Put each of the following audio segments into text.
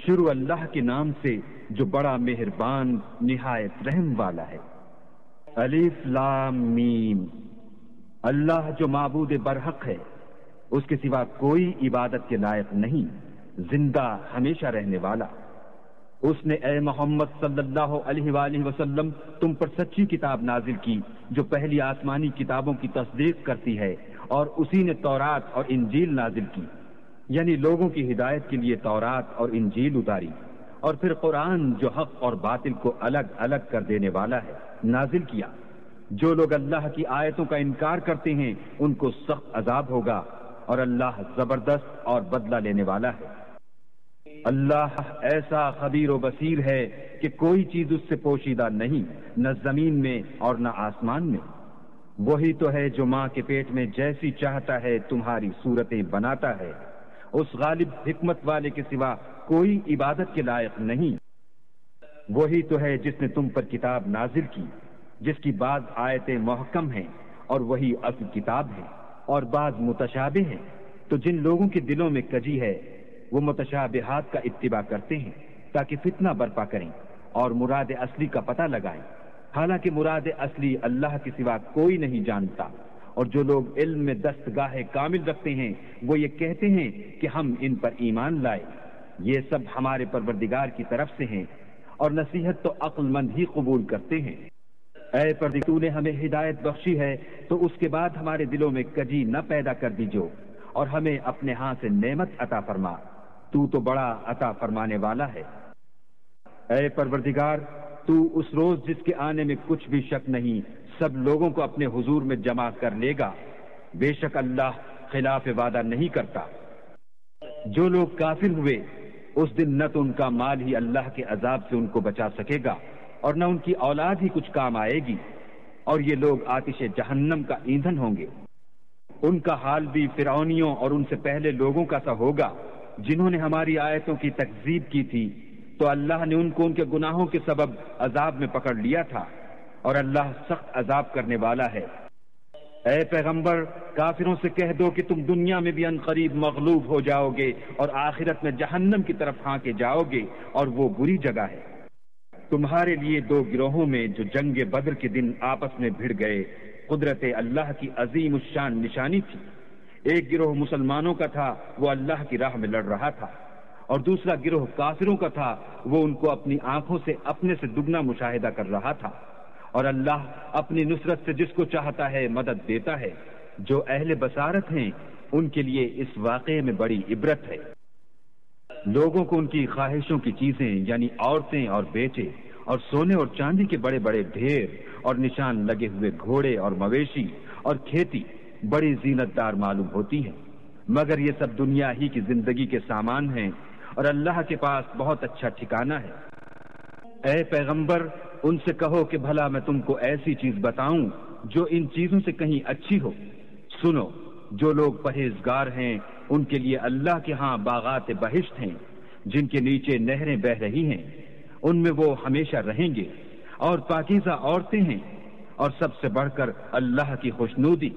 شروع اللہ کے نام سے جو بڑا مہربان نہایت رحم والا ہے۔ الف لام میم۔ اللہ جو معبود برحق ہے، اس کے سوا کوئی عبادت کے لائق نہیں، زندہ ہمیشہ رہنے والا۔ اس نے اے محمد صلی اللہ علیہ وآلہ وسلم تم پر سچی کتاب نازل کی جو پہلی آسمانی کتابوں کی تصدیق کرتی ہے، اور اسی نے تورات اور انجیل نازل کی، یعنی لوگوں کی ہدایت کے لیے تورات اور انجیل اتاری، اور پھر قرآن جو حق اور باطل کو الگ الگ کر دینے والا ہے نازل کیا۔ جو لوگ اللہ کی آیتوں کا انکار کرتے ہیں ان کو سخت عذاب ہوگا، اور اللہ زبردست اور بدلہ لینے والا ہے۔ اللہ ایسا خبیر و بصیر ہے کہ کوئی چیز اس سے پوشیدہ نہیں، نہ زمین میں اور نہ آسمان میں۔ وہی تو ہے جو ماں کے پیٹ میں جیسی چاہتا ہے تمہاری صورتیں بناتا ہے، اس غالب حکمت والے کے سوا کوئی عبادت کے لائق نہیں۔ وہی تو ہے جس نے تم پر کتاب نازل کی، جس کی بعض آیتیں محکم ہیں اور وہی اصل کتاب ہے، اور بعض متشابہ ہیں۔ تو جن لوگوں کے دلوں میں کجی ہے وہ متشابہات کا اتباع کرتے ہیں تاکہ فتنہ برپا کریں اور مراد اصلی کا پتہ لگائیں، حالانکہ مراد اصلی اللہ کے سوا کوئی نہیں جانتا۔ اور جو لوگ علم میں دستگاہ کامل رکھتے ہیں وہ یہ کہتے ہیں کہ ہم ان پر ایمان لائے، یہ سب ہمارے پروردگار کی طرف سے ہیں، اور نصیحت تو عقل مند ہی قبول کرتے ہیں۔ اے پروردگار، تو نے ہمیں ہدایت بخشی ہے تو اس کے بعد ہمارے دلوں میں کجی نہ پیدا کر دیجو، اور ہمیں اپنے ہاں سے نعمت عطا فرما، تو بڑا عطا فرمانے والا ہے۔ اے پروردگار، تو اس روز جس کے آنے میں کچھ بھی شک نہیں سب لوگوں کو اپنے حضور میں جمع کر لے گا، بے شک اللہ خلاف وعدہ نہیں کرتا۔ جو لوگ کافر ہوئے اس دن نہ تو ان کا مال ہی اللہ کے عذاب سے ان کو بچا سکے گا اور نہ ان کی اولاد ہی کچھ کام آئے گی، اور یہ لوگ آتش جہنم کا ایندھن ہوں گے۔ ان کا حال بھی فرعونیوں اور ان سے پہلے لوگوں کا سا ہوگا جنہوں نے ہماری آیتوں کی تکذیب کی تھی، تو اللہ نے ان کو ان کے گناہوں کے سبب عذاب میں پکڑ لیا تھا، اور اللہ سخت عذاب کرنے والا ہے۔ اے پیغمبر، کافروں سے کہہ دو کہ تم دنیا میں بھی عنقریب مغلوب ہو جاؤ گے اور آخرت میں جہنم کی طرف ہانکے جاؤ گے، اور وہ بری جگہ ہے۔ تمہارے لیے دو گروہوں میں جو جنگ بدر کے دن آپس میں بھڑ گئے قدرت اللہ کی عظیم الشان نشانی تھی۔ ایک گروہ مسلمانوں کا تھا، وہ اللہ کی راہ میں لڑ رہا تھا، اور دوسرا گروہ کافروں کا تھا، وہ ان کو اپنی آنکھوں سے اپنے سے دگنا مشاہدہ کر رہا تھا۔ اور اللہ اپنی نصرت سے جس کو چاہتا ہے مدد دیتا ہے۔ جو اہل بصارت ہیں ان کے لیے اس واقعے میں بڑی عبرت ہے۔ لوگوں کو ان کی خواہشوں کی چیزیں یعنی عورتیں اور بیٹے اور سونے اور چاندی کے بڑے بڑے ڈھیر اور نشان لگے ہوئے گھوڑے اور مویشی اور کھیتی بڑی زینت دار معلوم ہوتی ہیں، مگر یہ سب دنیا ہی کی زندگی کے سامان ہیں، اور اللہ کے پاس بہت اچھا ٹھکانہ ہے۔ اے پیغمبر، ان سے کہو کہ بھلا میں تم کو ایسی چیز بتاؤں جو ان چیزوں سے کہیں اچھی ہو۔ سنو، جو لوگ پرہیزگار ہیں ان کے لیے اللہ کے ہاں باغات بہشت ہیں جن کے نیچے نہریں بہ رہی ہیں، ان میں وہ ہمیشہ رہیں گے، اور پاکیزہ عورتیں ہیں، اور سب سے بڑھ کر اللہ کی خوشنودی،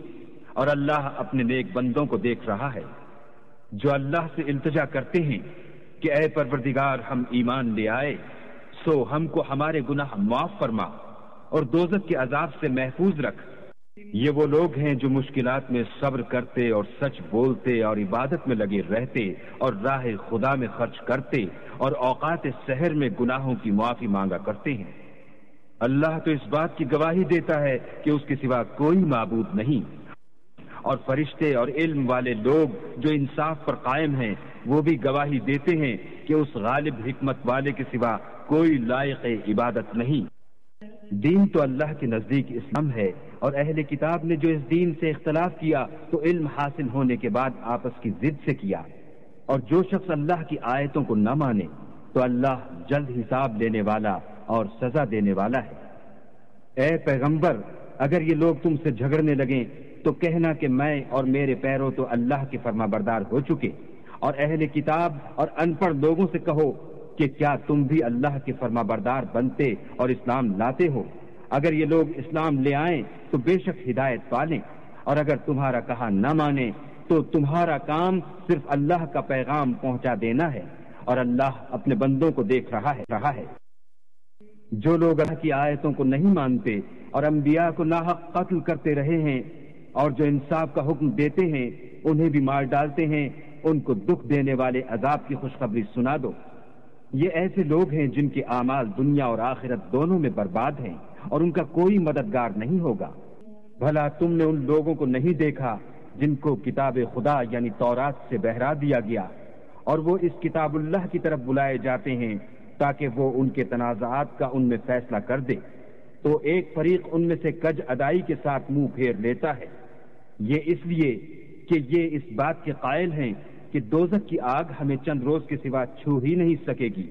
اور اللہ اپنے نیک بندوں کو دیکھ رہا ہے جو اللہ سے التجا کرتے ہیں کہ اے پروردگار ہم ایمان لے آئے، سو ہم کو ہمارے گناہ معاف فرما اور دوزخ کے عذاب سے محفوظ رکھ۔ یہ وہ لوگ ہیں جو مشکلات میں صبر کرتے اور سچ بولتے اور عبادت میں لگے رہتے اور راہ خدا میں خرچ کرتے اور اوقات سحر میں گناہوں کی معافی مانگا کرتے ہیں۔ اللہ تو اس بات کی گواہی دیتا ہے کہ اس کے سوا کوئی معبود نہیں، اور فرشتے اور علم والے لوگ جو انصاف پر قائم ہیں وہ بھی گواہی دیتے ہیں کہ اس غالب حکمت والے کے سوا کوئی لائق عبادت نہیں۔ دین تو اللہ کے نزدیک اسلام ہے، اور اہل کتاب نے جو اس دین سے اختلاف کیا تو علم حاصل ہونے کے بعد آپس کی ضد سے کیا، اور جو شخص اللہ کی آیتوں کو نہ مانے تو اللہ جلد حساب لینے والا اور سزا دینے والا ہے۔ اے پیغمبر، اگر یہ لوگ تم سے جھگڑنے لگیں تو کہنا کہ میں اور میرے پیرو تو اللہ کے فرما بردار ہو چکے، اور اہل کتاب اور ان پڑھ لوگوں سے کہو کہ کیا تم بھی اللہ کے فرما بردار بنتے اور اسلام لاتے ہو؟ اگر یہ لوگ اسلام لے آئیں تو بے شک ہدایت پالیں، اور اگر تمہارا کہا نہ مانے تو تمہارا کام صرف اللہ کا پیغام پہنچا دینا ہے، اور اللہ اپنے بندوں کو دیکھ رہا ہے۔ جو لوگ اللہ کی آیتوں کو نہیں مانتے اور انبیاء کو ناحق قتل کرتے رہے ہیں اور جو انصاف کا حکم دیتے ہیں انہیں بھی مار ڈالتے ہیں، ان کو دکھ دینے والے عذاب کی خوشخبری سنا دو۔ یہ ایسے لوگ ہیں جن کے اعمال دنیا اور آخرت دونوں میں برباد ہیں اور ان کا کوئی مددگار نہیں ہوگا۔ بھلا تم نے ان لوگوں کو نہیں دیکھا جن کو کتاب خدا یعنی تورات سے بہرا دیا گیا اور وہ اس کتاب اللہ کی طرف بلائے جاتے ہیں تاکہ وہ ان کے تنازعات کا ان میں فیصلہ کر دے، تو ایک فریق ان میں سے کج ادائی کے ساتھ منہ پھیر لیتا ہے۔ یہ اس لیے کہ یہ اس بات کے قائل ہیں کہ دوزخ کی آگ ہمیں چند روز کے سوا چھو ہی نہیں سکے گی،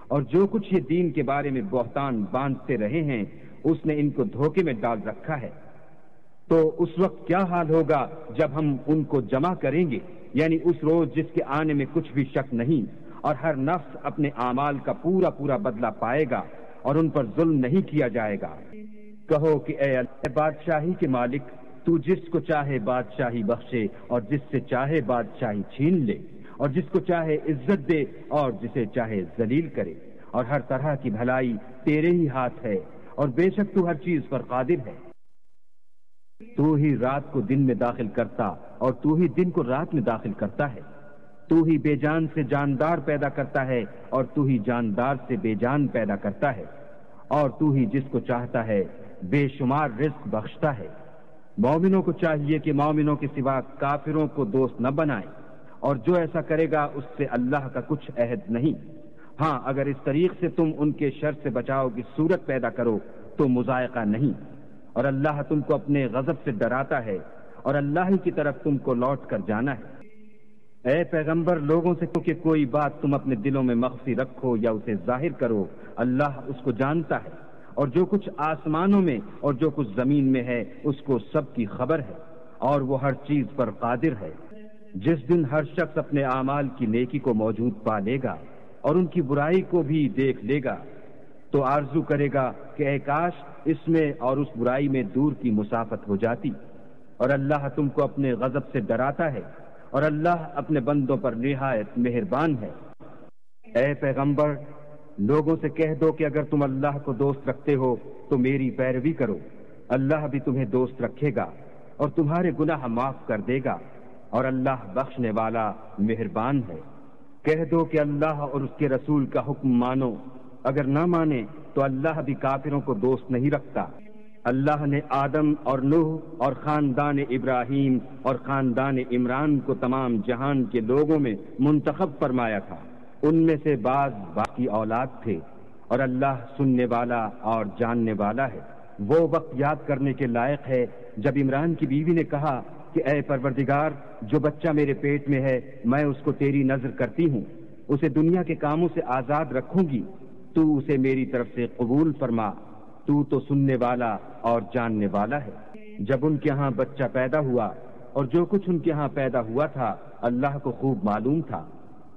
اور جو کچھ یہ دین کے بارے میں بہتان باندھتے رہے ہیں اس نے ان کو دھوکے میں ڈال رکھا ہے۔ تو اس وقت کیا حال ہوگا جب ہم ان کو جمع کریں گے، یعنی اس روز جس کے آنے میں کچھ بھی شک نہیں، اور ہر نفس اپنے اعمال کا پورا بدلہ پائے گا اور ان پر ظلم نہیں کیا جائے گا۔ کہو کہ اے اللہ بادشاہی کے مالک، تو جس کو چاہے بادشاہی بخشے اور جس سے چاہے بادشاہی چھین لے، اور جس کو چاہے عزت دے اور جسے چاہے ذلیل کرے، اور ہر طرح کی بھلائی تیرے ہی ہاتھ ہے، اور بے شک تو ہر چیز پر قادر ہے۔ تو ہی رات کو دن میں داخل کرتا اور تو ہی دن کو رات میں داخل کرتا ہے۔ تو ہی بے جان سے جاندار پیدا کرتا ہے اور تو ہی جاندار سے بے جان پیدا کرتا ہے، اور تو ہی جس کو چاہتا ہے بے شمار رزق بخشتا ہے۔ مومنوں کو چاہیے کہ مومنوں کے سوا کافروں کو دوست نہ بنائیں، اور جو ایسا کرے گا اس سے اللہ کا کچھ عہد نہیں۔ ہاں اگر اس طریق سے تم ان کے شر سے بچاؤ کی صورت پیدا کرو تو مذائقہ نہیں، اور اللہ تم کو اپنے غضب سے ڈراتا ہے، اور اللہ ہی کی طرف تم کو لوٹ کر جانا ہے۔ اے پیغمبر، لوگوں سے کہ کوئی بات تم اپنے دلوں میں مخفی رکھو یا اسے ظاہر کرو، اللہ اس کو جانتا ہے، اور جو کچھ آسمانوں میں اور جو کچھ زمین میں ہے اس کو سب کی خبر ہے، اور وہ ہر چیز پر قادر ہے۔ جس دن ہر شخص اپنے اعمال کی نیکی کو موجود پا لے گا اور ان کی برائی کو بھی دیکھ لے گا تو آرزو کرے گا کہ اے کاش اس میں اور اس برائی میں دور کی مسافت ہو جاتی، اور اللہ تم کو اپنے غضب سے ڈراتا ہے، اور اللہ اپنے بندوں پر نہایت مہربان ہے۔ اے پیغمبر، لوگوں سے کہہ دو کہ اگر تم اللہ کو دوست رکھتے ہو تو میری پیروی کرو، اللہ بھی تمہیں دوست رکھے گا اور تمہارے گناہ معاف کر دے گا، اور اللہ بخشنے والا مہربان ہے۔ کہہ دو کہ اللہ اور اس کے رسول کا حکم مانو، اگر نہ مانے تو اللہ بھی کافروں کو دوست نہیں رکھتا۔ اللہ نے آدم اور نوح اور خاندان ابراہیم اور خاندان عمران کو تمام جہان کے لوگوں میں منتخب فرمایا تھا، ان میں سے بعض باقی اولاد تھے، اور اللہ سننے والا اور جاننے والا ہے۔ وہ وقت یاد کرنے کے لائق ہے جب عمران کی بیوی نے کہا کہ اے پروردگار، جو بچہ میرے پیٹ میں ہے میں اس کو تیری نذر کرتی ہوں، اسے دنیا کے کاموں سے آزاد رکھوں گی، تو اسے میری طرف سے قبول فرما، تو سننے والا اور جاننے والا ہے۔ جب ان کے ہاں بچہ پیدا ہوا اور جو کچھ ان کے ہاں پیدا ہوا تھا اللہ کو خوب معلوم تھا،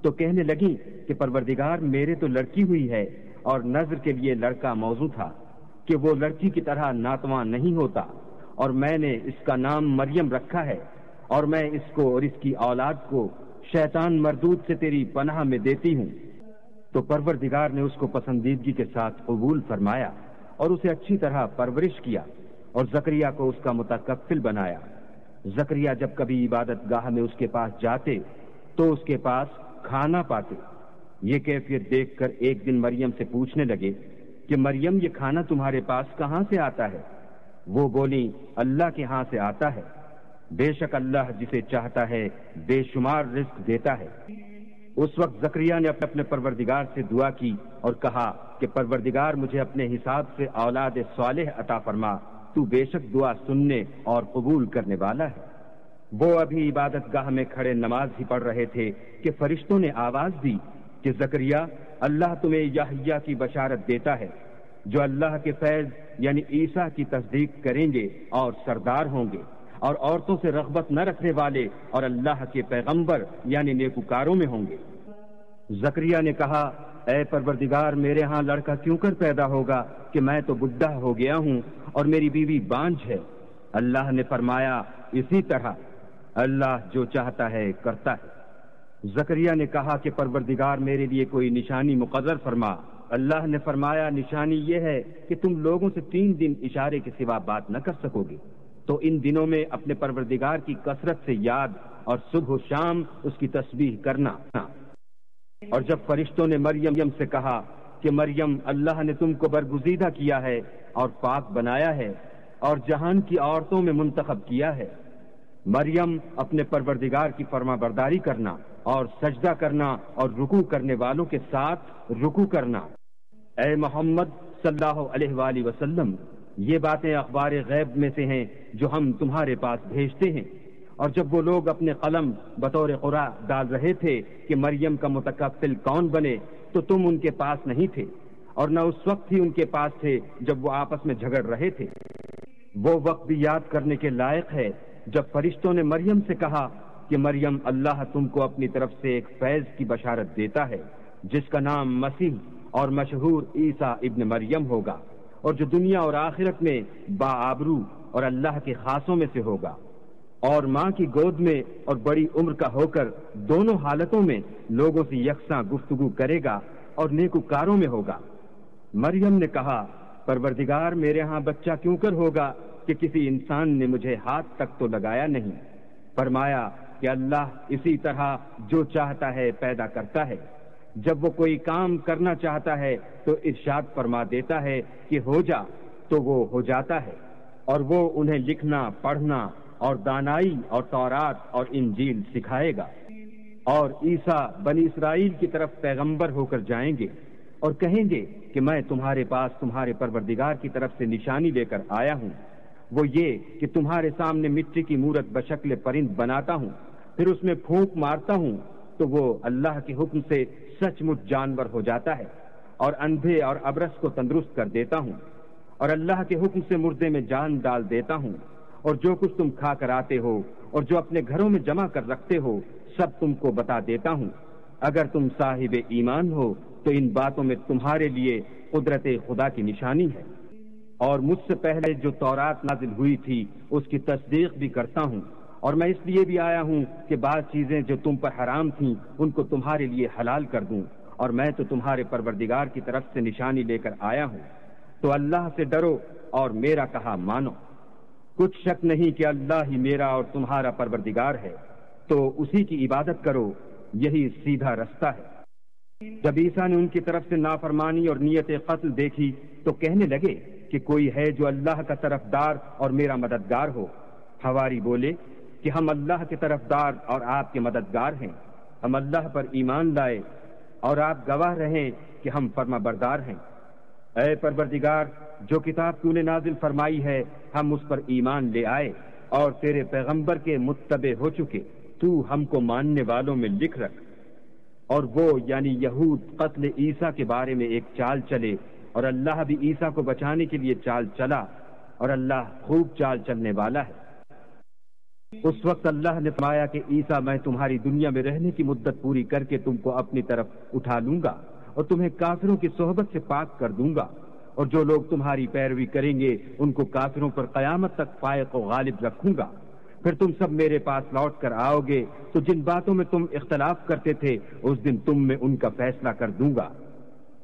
تو کہنے لگی کہ پروردگار میرے تو لڑکی ہوئی ہے، اور نذر کے لیے لڑکا موضوع تھا کہ وہ لڑکی کی طرح ناتواں نہیں ہوتا، اور میں نے اس کا نام مریم رکھا ہے، اور میں اس کو اور اس کی اولاد کو شیطان مردود سے تیری پناہ میں دیتی ہوں۔ تو پروردگار نے اس کو پسندیدگی کے ساتھ قبول فرمایا اور اسے اچھی طرح پرورش کیا، اور زکریا کو اس کا متکفل بنایا۔ زکریا جب کبھی عبادت گاہ میں اس کے پاس جاتے تو اس کے پاس کھانا پاتے۔ یہ کیفیت دیکھ کر ایک دن مریم سے پوچھنے لگے کہ مریم، یہ کھانا تمہارے پاس کہاں سے آتا ہے؟ وہ بولی، اللہ کے ہاں سے آتا ہے، بے شک اللہ جسے چاہتا ہے بے شمار رزق دیتا ہے۔ اس وقت زکریا نے اپنے پروردگار سے دعا کی اور کہا کہ پروردگار مجھے اپنے حساب سے اولاد صالح عطا فرما، تو بے شک دعا سننے اور قبول کرنے والا ہے۔ وہ ابھی عبادت گاہ میں کھڑے نماز ہی پڑھ رہے تھے کہ فرشتوں نے آواز دی کہ زکریا، اللہ تمہیں یحییٰ کی بشارت دیتا ہے، جو اللہ کے فیض یعنی عیسیٰ کی تصدیق کریں گے اور سردار ہوں گے، اور عورتوں سے رغبت نہ رکھنے والے اور اللہ کے پیغمبر یعنی نیکوکاروں میں ہوں گے۔ زکریا نے کہا، اے پروردگار، میرے ہاں لڑکا کیوں کر پیدا ہوگا کہ میں تو بڈھا ہو گیا ہوں اور میری بیوی بانجھ ہے۔ اللہ نے فرمایا، اسی طرح اللہ جو چاہتا ہے کرتا ہے۔ زکریا نے کہا کہ پروردگار میرے لیے کوئی نشانی مقرر فرما۔ اللہ نے فرمایا نشانی یہ ہے کہ تم لوگوں سے 3 دن اشارے کے سوا بات نہ کر سکو گے، تو ان دنوں میں اپنے پروردگار کی کثرت سے یاد اور صبح و شام اس کی تسبیح کرنا۔ اور جب فرشتوں نے مریم سے کہا کہ مریم اللہ نے تم کو برگزیدہ کیا ہے اور پاک بنایا ہے اور جہان کی عورتوں میں منتخب کیا ہے، مریم اپنے پروردگار کی فرما برداری کرنا اور سجدہ کرنا اور رکوع کرنے والوں کے ساتھ رکوع کرنا۔ اے محمد صلی اللہ علیہ وآلہ وسلم، یہ باتیں اخبار غیب میں سے ہیں جو ہم تمہارے پاس بھیجتے ہیں۔ اور جب وہ لوگ اپنے قلم بطور قرآ ڈال رہے تھے کہ مریم کا متکفل کون بنے، تو تم ان کے پاس نہیں تھے، اور نہ اس وقت ہی ان کے پاس تھے جب وہ آپس میں جھگڑ رہے تھے۔ وہ وقت بھی یاد کرنے کے لائق ہے جب فرشتوں نے مریم سے کہا کہ مریم اللہ تم کو اپنی طرف سے ایک فیض کی بشارت دیتا ہے جس کا نام مسیح اور مشہور عیسیٰ ابن مریم ہوگا، اور جو دنیا اور آخرت میں باآبرو اور اللہ کے خاصوں میں سے ہوگا، اور ماں کی گود میں اور بڑی عمر کا ہو کر دونوں حالتوں میں لوگوں سے یکساں گفتگو کرے گا اور نیکوکاروں میں ہوگا۔ مریم نے کہا پروردگار میرے ہاں بچہ کیوں کر ہوگا کہ کسی انسان نے مجھے ہاتھ تک تو لگایا نہیں۔ فرمایا کہ اللہ اسی طرح جو چاہتا ہے پیدا کرتا ہے، جب وہ کوئی کام کرنا چاہتا ہے تو ارشاد فرما دیتا ہے کہ ہو جا تو وہ ہو جاتا ہے، اور وہ انہیں لکھنا پڑھنا اور دانائی اور تورات اور انجیل سکھائے گا۔ اور عیسیٰ بنی اسرائیل کی طرف پیغمبر ہو کر جائیں گے اور کہیں گے کہ میں تمہارے پاس تمہارے پروردگار کی طرف سے نشانی لے کر آیا ہوں، وہ یہ کہ تمہارے سامنے مٹی کی مورت بشکل پرند بناتا ہوں، پھر اس میں پھونک مارتا ہوں تو وہ اللہ کے حکم سے سچ مچ جانور ہو جاتا ہے، اور اندھے اور ابرص کو تندرست کر دیتا ہوں، اور اللہ کے حکم سے مردے میں جان ڈال دیتا ہوں، اور جو کچھ تم کھا کر آتے ہو اور جو اپنے گھروں میں جمع کر رکھتے ہو سب تم کو بتا دیتا ہوں۔ اگر تم صاحب ایمان ہو تو ان باتوں میں تمہارے لیے قدرت خدا کی نشانی ہے، اور مجھ سے پہلے جو تورات نازل ہوئی تھی اس کی تصدیق بھی کرتا ہوں، اور میں اس لیے بھی آیا ہوں کہ بعض چیزیں جو تم پر حرام تھیں ان کو تمہارے لیے حلال کر دوں، اور میں تو تمہارے پروردگار کی طرف سے نشانی لے کر آیا ہوں۔ تو اللہ سے ڈرو اور میرا کہا مانو۔ کچھ شک نہیں کہ اللہ ہی میرا اور تمہارا پروردگار ہے، تو اسی کی عبادت کرو، یہی سیدھا رستہ ہے۔ جب عیسیٰ نے ان کی طرف سے نافرمانی اور نیت قتل دیکھی تو کہنے لگے کہ کوئی ہے جو اللہ کا طرفدار اور میرا مددگار ہو۔ حواری بولے کہ ہم اللہ کے طرفدار اور آپ کے مددگار ہیں، ہم اللہ پر ایمان لائے اور آپ گواہ رہیں کہ ہم فرما بردار ہیں۔ اے پروردگار، جو کتاب تو نے نازل فرمائی ہے ہم اس پر ایمان لے آئے اور تیرے پیغمبر کے متبع ہو چکے، تو ہم کو ماننے والوں میں لکھ رکھ۔ اور وہ یعنی یہود قتل عیسیٰ کے بارے میں ایک چال چلے، اور اللہ بھی عیسیٰ کو بچانے کے لیے چال چلا، اور اللہ خوب چال چلنے والا ہے۔ اس وقت اللہ نے فرمایا کہ عیسیٰ میں تمہاری دنیا میں رہنے کی مدت پوری کر کے تم کو اپنی طرف اٹھا لوں گا اور تمہیں کافروں کی صحبت سے پاک کر دوں گا، اور جو لوگ تمہاری پیروی کریں گے ان کو کافروں پر قیامت تک فائق و غالب رکھوں گا۔ پھر تم سب میرے پاس لوٹ کر آؤ گے تو جن باتوں میں تم اختلاف کرتے تھے اس دن تم میں ان کا فیصلہ کر دوں گا،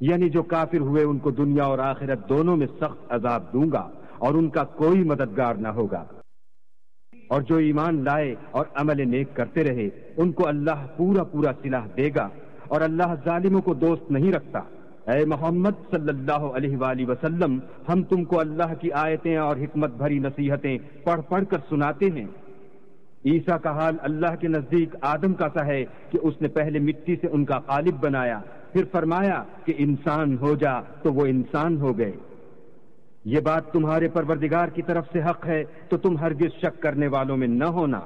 یعنی جو کافر ہوئے ان کو دنیا اور آخرت دونوں میں سخت عذاب دوں گا اور ان کا کوئی مددگار نہ ہوگا۔ اور جو ایمان لائے اور عمل نیک کرتے رہے ان کو اللہ پورا پورا صلاح دے گا، اور اللہ ظالموں کو دوست نہیں رکھتا۔ اے محمد صلی اللہ علیہ وآلہ وسلم، ہم تم کو اللہ کی آیتیں اور حکمت بھری نصیحتیں پڑھ پڑھ کر سناتے ہیں۔ عیسیٰ کا حال اللہ کے نزدیک آدم کا سا ہے کہ اس نے پہلے مٹی سے ان کا قالب بنایا، پھر فرمایا کہ انسان ہو جا تو وہ انسان ہو گئے۔ یہ بات تمہارے پروردگار کی طرف سے حق ہے تو تم ہرگز شک کرنے والوں میں نہ ہونا۔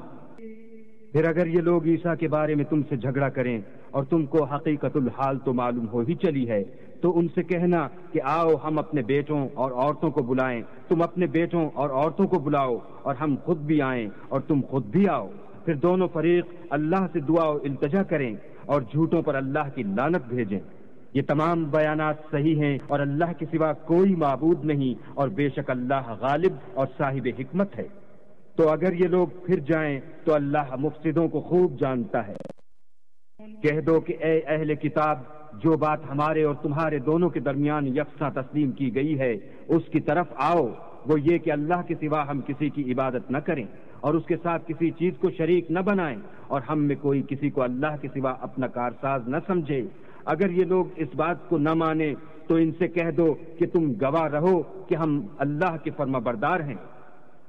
پھر اگر یہ لوگ عیسیٰ کے بارے میں تم سے جھگڑا کریں اور تم کو حقیقت الحال تو معلوم ہو ہی چلی ہے، تو ان سے کہنا کہ آؤ ہم اپنے بیٹوں اور عورتوں کو بلائیں، تم اپنے بیٹوں اور عورتوں کو بلاؤ اور ہم خود بھی آئیں اور تم خود بھی آؤ، پھر دونوں فریق اللہ سے دعا و التجا کریں اور جھوٹوں پر اللہ کی لعنت بھیجیں۔ یہ تمام بیانات صحیح ہیں اور اللہ کے سوا کوئی معبود نہیں، اور بے شک اللہ غالب اور صاحب حکمت ہے۔ تو اگر یہ لوگ پھر جائیں تو اللہ مفسدوں کو خوب جانتا ہے۔ کہہ دو کہ اے اہل کتاب، جو بات ہمارے اور تمہارے دونوں کے درمیان یکساں تسلیم کی گئی ہے اس کی طرف آؤ، وہ یہ کہ اللہ کے سوا ہم کسی کی عبادت نہ کریں اور اس کے ساتھ کسی چیز کو شریک نہ بنائیں، اور ہم میں کوئی کسی کو اللہ کے سوا اپنا کارساز نہ سمجھے۔ اگر یہ لوگ اس بات کو نہ مانیں تو ان سے کہہ دو کہ تم گواہ رہو کہ ہم اللہ کے فرما بردار ہیں۔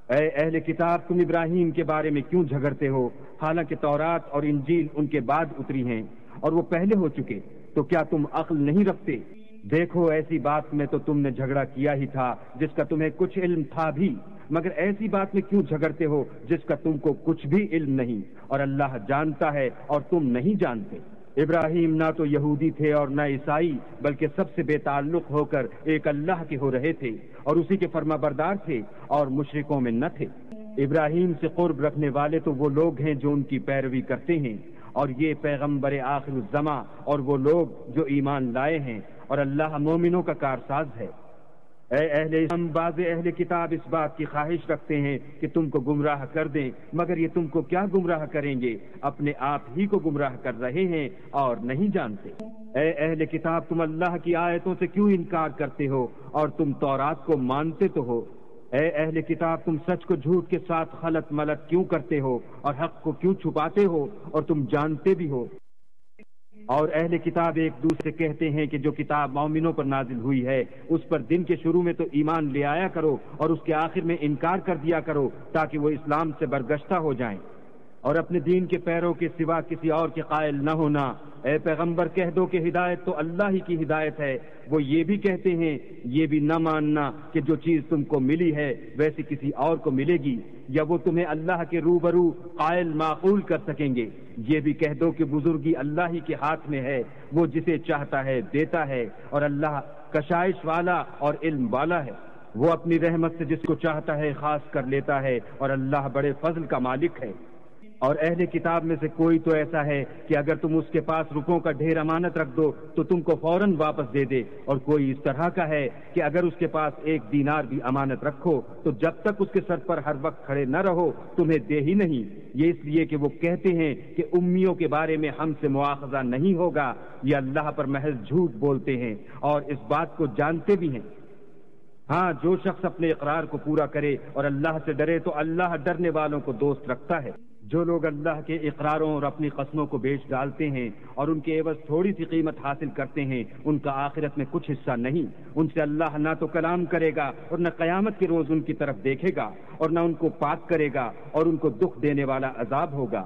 اے اہل کتاب، تم ابراہیم کے بارے میں کیوں جھگڑتے ہو، حالانکہ تورات اور انجیل ان کے بعد اتری ہیں اور وہ پہلے ہو چکے؟ تو کیا تم عقل نہیں رکھتے؟ دیکھو، ایسی بات میں تو تم نے جھگڑا کیا ہی تھا جس کا تمہیں کچھ علم تھا بھی، مگر ایسی بات میں کیوں جھگڑتے ہو جس کا تم کو کچھ بھی علم نہیں، اور اللہ جانتا ہے اور تم نہیں جانتے۔ ابراہیم نہ تو یہودی تھے اور نہ عیسائی، بلکہ سب سے بے تعلق ہو کر ایک اللہ کے ہو رہے تھے اور اسی کے فرما بردار تھے اور مشرکوں میں نہ تھے۔ ابراہیم سے قرب رکھنے والے تو وہ لوگ ہیں جو ان کی پیروی کرتے ہیں، اور یہ پیغمبر آخر الزماں اور وہ لوگ جو ایمان لائے ہیں، اور اللہ مومنوں کا کارساز ہے۔ اے اہل اسلام، بعض اہل کتاب اس بات کی خواہش رکھتے ہیں کہ تم کو گمراہ کر دیں، مگر یہ تم کو کیا گمراہ کریں گے، اپنے آپ ہی کو گمراہ کر رہے ہیں اور نہیں جانتے۔ اے اہل کتاب، تم اللہ کی آیتوں سے کیوں انکار کرتے ہو اور تم تورات کو مانتے تو ہو؟ اے اہل کتاب، تم سچ کو جھوٹ کے ساتھ خلط ملط کیوں کرتے ہو اور حق کو کیوں چھپاتے ہو اور تم جانتے بھی ہو؟ اور اہل کتاب ایک دوسرے کہتے ہیں کہ جو کتاب مومنوں پر نازل ہوئی ہے اس پر دن کے شروع میں تو ایمان لے آیا کرو اور اس کے آخر میں انکار کر دیا کرو، تاکہ وہ اسلام سے برگشتہ ہو جائیں، اور اپنے دین کے پیروں کے سوا کسی اور کے قائل نہ ہونا۔ اے پیغمبر، کہہ دو کہ ہدایت تو اللہ ہی کی ہدایت ہے۔ وہ یہ بھی کہتے ہیں یہ بھی نہ ماننا کہ جو چیز تم کو ملی ہے ویسی کسی اور کو ملے گی، یا وہ تمہیں اللہ کے روبرو قائل معقول کر سکیں گے۔ یہ بھی کہہ دو کہ بزرگی اللہ ہی کے ہاتھ میں ہے، وہ جسے چاہتا ہے دیتا ہے، اور اللہ کشائش والا اور علم والا ہے۔ وہ اپنی رحمت سے جس کو چاہتا ہے خاص کر لیتا ہے، اور اللہ بڑے فضل کا مالک ہے۔ اور اہل کتاب میں سے کوئی تو ایسا ہے کہ اگر تم اس کے پاس روپوں کا ڈھیر امانت رکھ دو تو تم کو فوراً واپس دے دے، اور کوئی اس طرح کا ہے کہ اگر اس کے پاس 1 دینار بھی امانت رکھو تو جب تک اس کے سر پر ہر وقت کھڑے نہ رہو تمہیں دے ہی نہیں۔ یہ اس لیے کہ وہ کہتے ہیں کہ امیوں کے بارے میں ہم سے مواخذہ نہیں ہوگا، یہ اللہ پر محض جھوٹ بولتے ہیں اور اس بات کو جانتے بھی ہیں۔ ہاں، جو شخص اپنے اقرار کو پورا کرے اور اللہ سے ڈرے تو اللہ ڈرنے والوں کو دوست رکھتا ہے۔ جو لوگ اللہ کے اقراروں اور اپنی قسموں کو بیچ ڈالتے ہیں اور ان کے عوض تھوڑی سی قیمت حاصل کرتے ہیں، ان کا آخرت میں کچھ حصہ نہیں۔ ان سے اللہ نہ تو کلام کرے گا اور نہ قیامت کے روز ان کی طرف دیکھے گا، اور نہ ان کو پاک کرے گا، اور ان کو دکھ دینے والا عذاب ہوگا۔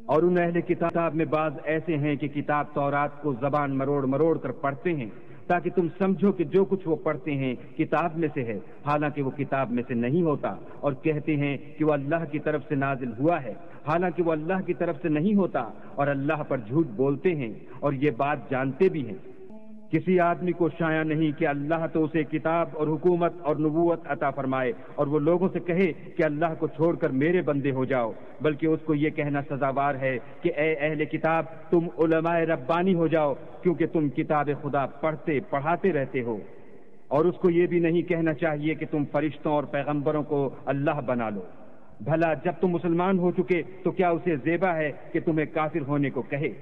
اور ان اہل کتاب میں بعض ایسے ہیں کہ کتاب تورات کو زبان مروڑ مروڑ کر پڑھتے ہیں تاکہ تم سمجھو کہ جو کچھ وہ پڑھتے ہیں کتاب میں سے ہے، حالانکہ وہ کتاب میں سے نہیں ہوتا، اور کہتے ہیں کہ وہ اللہ کی طرف سے نازل ہوا ہے، حالانکہ وہ اللہ کی طرف سے نہیں ہوتا، اور اللہ پر جھوٹ بولتے ہیں اور یہ بات جانتے بھی ہیں۔ کسی آدمی کو شایع نہیں کہ اللہ تو اسے کتاب اور حکومت اور نبوت عطا فرمائے اور وہ لوگوں سے کہے کہ اللہ کو چھوڑ کر میرے بندے ہو جاؤ، بلکہ اس کو یہ کہنا سزاوار ہے کہ اے اہل کتاب، تم علماء ربانی ہو جاؤ، کیونکہ تم کتاب خدا پڑھاتے رہتے ہو۔ اور اس کو یہ بھی نہیں کہنا چاہیے کہ تم فرشتوں اور پیغمبروں کو اللہ بنا لو۔ بھلا جب تم مسلمان ہو چکے تو کیا اسے زیبا ہے کہ تمہیں کافر ہونے کو کہے؟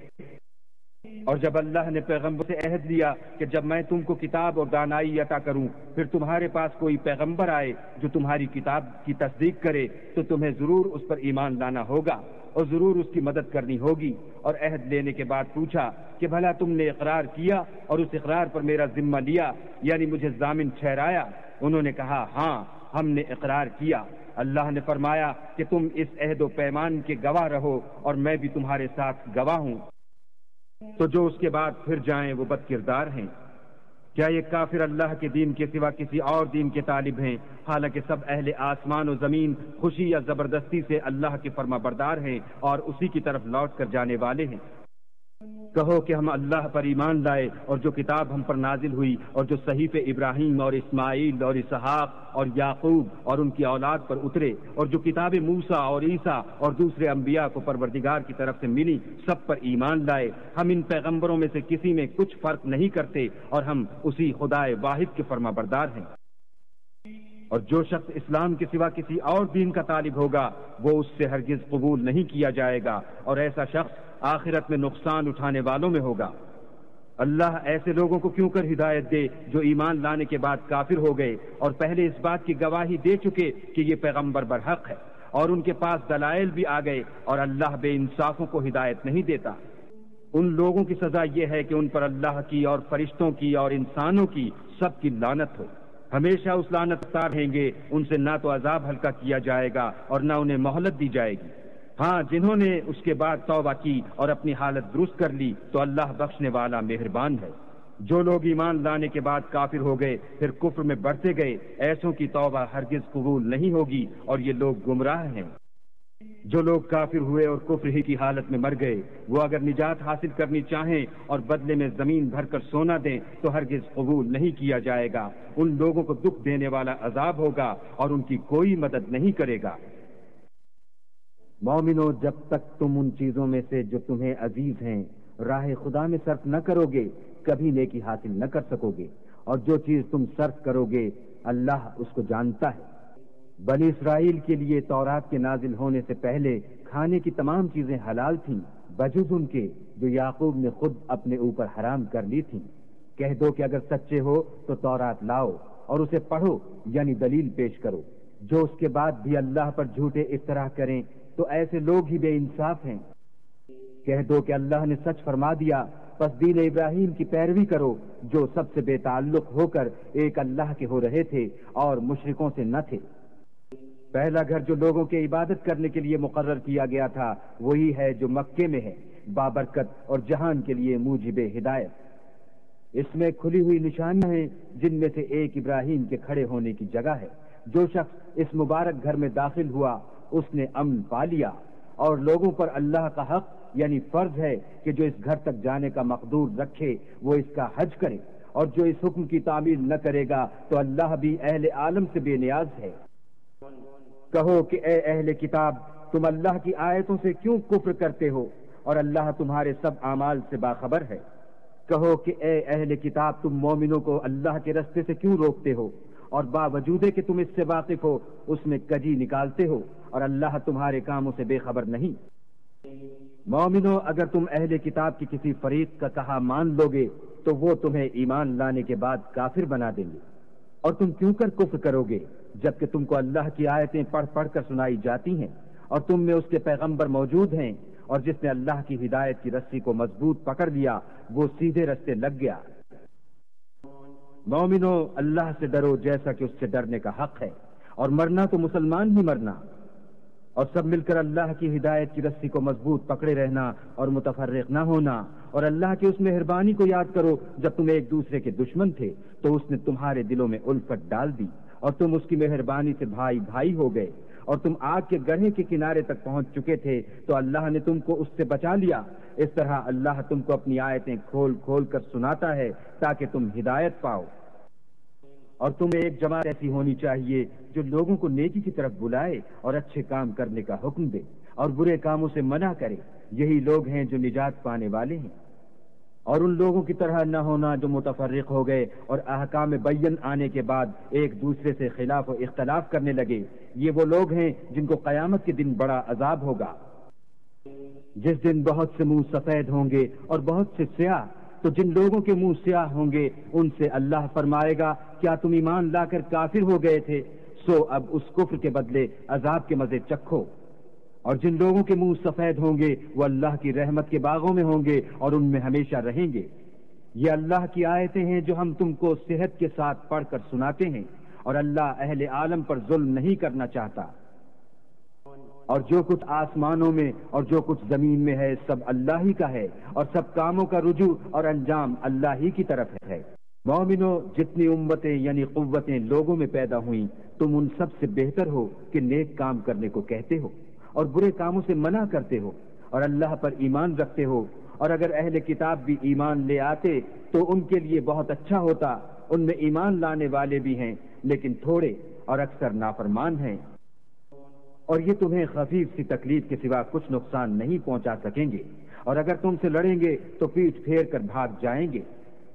اور جب اللہ نے پیغمبر سے عہد لیا کہ جب میں تم کو کتاب اور دانائی عطا کروں، پھر تمہارے پاس کوئی پیغمبر آئے جو تمہاری کتاب کی تصدیق کرے، تو تمہیں ضرور اس پر ایمان لانا ہوگا اور ضرور اس کی مدد کرنی ہوگی۔ اور عہد لینے کے بعد پوچھا کہ بھلا تم نے اقرار کیا اور اس اقرار پر میرا ذمہ لیا، یعنی مجھے ضامن ٹھہرایا؟ انہوں نے کہا ہاں، ہم نے اقرار کیا۔ اللہ نے فرمایا کہ تم اس عہد و پیمان کے گواہ رہو اور میں بھی تمہارے ساتھ گواہ ہوں۔ تو جو اس کے بعد پھر جائیں وہ بد کردار ہیں۔ کیا یہ کافر اللہ کے دین کے سوا کسی اور دین کے طالب ہیں، حالانکہ سب اہل آسمان و زمین خوشی یا زبردستی سے اللہ کے فرما بردار ہیں اور اسی کی طرف لوٹ کر جانے والے ہیں۔ کہو کہ ہم اللہ پر ایمان لائے اور جو کتاب ہم پر نازل ہوئی اور جو صحیفے ابراہیم اور اسماعیل اور اسحاق اور یعقوب اور ان کی اولاد پر اترے، اور جو کتاب موسیٰ اور عیسیٰ اور دوسرے انبیاء کو پروردگار کی طرف سے ملی، سب پر ایمان لائے۔ ہم ان پیغمبروں میں سے کسی میں کچھ فرق نہیں کرتے اور ہم اسی خدائے واحد کے فرما بردار ہیں۔ اور جو شخص اسلام کے سوا کسی اور دین کا طالب ہوگا وہ اس سے ہرگز قبول نہیں کیا جائے گا، اور ایسا شخص آخرت میں نقصان اٹھانے والوں میں ہوگا۔ اللہ ایسے لوگوں کو کیوں کر ہدایت دے جو ایمان لانے کے بعد کافر ہو گئے اور پہلے اس بات کی گواہی دے چکے کہ یہ پیغمبر برحق ہے، اور ان کے پاس دلائل بھی آ گئے، اور اللہ بے انصافوں کو ہدایت نہیں دیتا۔ ان لوگوں کی سزا یہ ہے کہ ان پر اللہ کی اور فرشتوں کی اور انسانوں کی سب کی لعنت ہو، ہمیشہ اس لعنت تار رہیں گے، ان سے نہ تو عذاب ہلکا کیا جائے گا اور نہ انہیں مہلت دی جائے گی۔ ہاں، جنہوں نے اس کے بعد توبہ کی اور اپنی حالت درست کر لی تو اللہ بخشنے والا مہربان ہے۔ جو لوگ ایمان لانے کے بعد کافر ہو گئے پھر کفر میں بڑھتے گئے، ایسوں کی توبہ ہرگز قبول نہیں ہوگی اور یہ لوگ گمراہ ہیں۔ جو لوگ کافر ہوئے اور کفر ہی کی حالت میں مر گئے، وہ اگر نجات حاصل کرنی چاہیں اور بدلے میں زمین بھر کر سونا دیں تو ہرگز قبول نہیں کیا جائے گا۔ ان لوگوں کو دکھ دینے والا عذاب ہوگا اور ان کی کوئی مدد نہیں کرے گا۔ مومنو، جب تک تم ان چیزوں میں سے جو تمہیں عزیز ہیں راہ خدا میں صرف نہ کرو گے، کبھی نیکی حاصل نہ کر سکو گے، اور جو چیز تم صرف کرو گے اللہ اس کو جانتا ہے۔ بنی اسرائیل کے لیے تورات کے نازل ہونے سے پہلے کھانے کی تمام چیزیں حلال تھیں بجز ان کے جو یعقوب نے خود اپنے اوپر حرام کر لی تھیں۔ کہہ دو کہ اگر سچے ہو تو تورات لاؤ اور اسے پڑھو، یعنی دلیل پیش کرو۔ جو اس کے بعد بھی اللہ پر جھوٹے افطرا کریں تو ایسے لوگ ہی بے انصاف ہیں۔ کہہ دو کہ اللہ نے سچ فرما دیا، پس دین ابراہیم کی پیروی کرو جو سب سے بے تعلق ہو کر ایک اللہ کے ہو رہے تھے اور مشرکوں سے نہ تھے۔ پہلا گھر جو لوگوں کے عبادت کرنے کے لیے مقرر کیا گیا تھا وہی ہے جو مکے میں ہے، بابرکت اور جہان کے لیے موجب ہدایت۔ اس میں کھلی ہوئی نشانیاں ہیں جن میں سے ایک ابراہیم کے کھڑے ہونے کی جگہ ہے۔ جو شخص اس مبارک گھر میں داخل ہوا اس نے امن پا لیا، اور لوگوں پر اللہ کا حق یعنی فرض ہے کہ جو اس گھر تک جانے کا مقدور رکھے وہ اس کا حج کرے، اور جو اس حکم کی تعمیل نہ کرے گا تو اللہ بھی اہل عالم سے بے نیاز ہے۔ کہو کہ اے اہل کتاب، تم اللہ کی آیتوں سے کیوں کفر کرتے ہو اور اللہ تمہارے سب اعمال سے باخبر ہے۔ کہو کہ اے اہل کتاب، تم مومنوں کو اللہ کے رستے سے کیوں روکتے ہو اور باوجود کہ تم اس سے واقف ہو اس میں کجی نکالتے ہو، اور اللہ تمہارے کاموں سے بے خبر نہیں۔ مومنو، اگر تم اہل کتاب کی کسی فریق کا کہا مان لو گے تو وہ تمہیں ایمان لانے کے بعد کافر بنا دیں گے، اور تم کیوں کر کفر کرو گے جبکہ تم کو اللہ کی آیتیں پڑھ پڑھ کر سنائی جاتی ہیں اور تم میں اس کے پیغمبر موجود ہیں، اور جس نے اللہ کی ہدایت کی رسی کو مضبوط پکڑ لیا وہ سیدھے رستے لگ گیا۔ مومنو، اللہ سے ڈرو جیسا کہ اس سے ڈرنے کا حق ہے، اور مرنا تو مسلمان ہی مرنا، اور سب مل کر اللہ کی ہدایت کی رسی کو مضبوط پکڑے رہنا اور متفرق نہ ہونا، اور اللہ کی اس مہربانی کو یاد کرو جب تم ایک دوسرے کے دشمن تھے تو اس نے تمہارے دلوں میں الفت ڈال دی اور تم اس کی مہربانی سے بھائی بھائی ہو گئے، اور تم آگ کے گڑھے کے کنارے تک پہنچ چکے تھے تو اللہ نے تم کو اس سے بچا لیا۔ اس طرح اللہ تم کو اپنی آیتیں کھول کھول کر سناتا ہے تاکہ تم ہدایت پاؤ۔ اور تمہیں ایک جماعت ایسی ہونی چاہیے جو لوگوں کو نیکی کی طرف بلائے اور اچھے کام کرنے کا حکم دے اور برے کاموں سے منع کرے، یہی لوگ ہیں جو نجات پانے والے ہیں۔ اور ان لوگوں کی طرح نہ ہونا جو متفرق ہو گئے اور احکام بین آنے کے بعد ایک دوسرے سے خلاف و اختلاف کرنے لگے، یہ وہ لوگ ہیں جن کو قیامت کے دن بڑا عذاب ہوگا، جس دن بہت سے منہ سفید ہوں گے اور بہت سے سیاہ۔ تو جن لوگوں کے منہ سیاہ ہوں گے ان سے اللہ فرمائے گا، کیا تم ایمان لا کر کافر ہو گئے تھے؟ سو اب اس کفر کے بدلے عذاب کے مزے چکھو۔ اور جن لوگوں کے منہ سفید ہوں گے وہ اللہ کی رحمت کے باغوں میں ہوں گے اور ان میں ہمیشہ رہیں گے۔ یہ اللہ کی آیتیں ہیں جو ہم تم کو صحت کے ساتھ پڑھ کر سناتے ہیں، اور اللہ اہل عالم پر ظلم نہیں کرنا چاہتا۔ اور جو کچھ آسمانوں میں اور جو کچھ زمین میں ہے سب اللہ ہی کا ہے، اور سب کاموں کا رجوع اور انجام اللہ ہی کی طرف ہے۔ مومنو، جتنی امتیں یعنی قوتیں لوگوں میں پیدا ہوئیں تم ان سب سے بہتر ہو کہ نیک کام کرنے کو کہتے ہو اور برے کاموں سے منع کرتے ہو اور اللہ پر ایمان رکھتے ہو۔ اور اگر اہل کتاب بھی ایمان لے آتے تو ان کے لیے بہت اچھا ہوتا، ان میں ایمان لانے والے بھی ہیں لیکن تھوڑے اور اکثر نافرمان ہیں، اور یہ تمہیں خفیف سی تکلیف کے سوا کچھ نقصان نہیں پہنچا سکیں گے، اور اگر تم سے لڑیں گے تو پیٹھ پھیر کر بھاگ جائیں گے،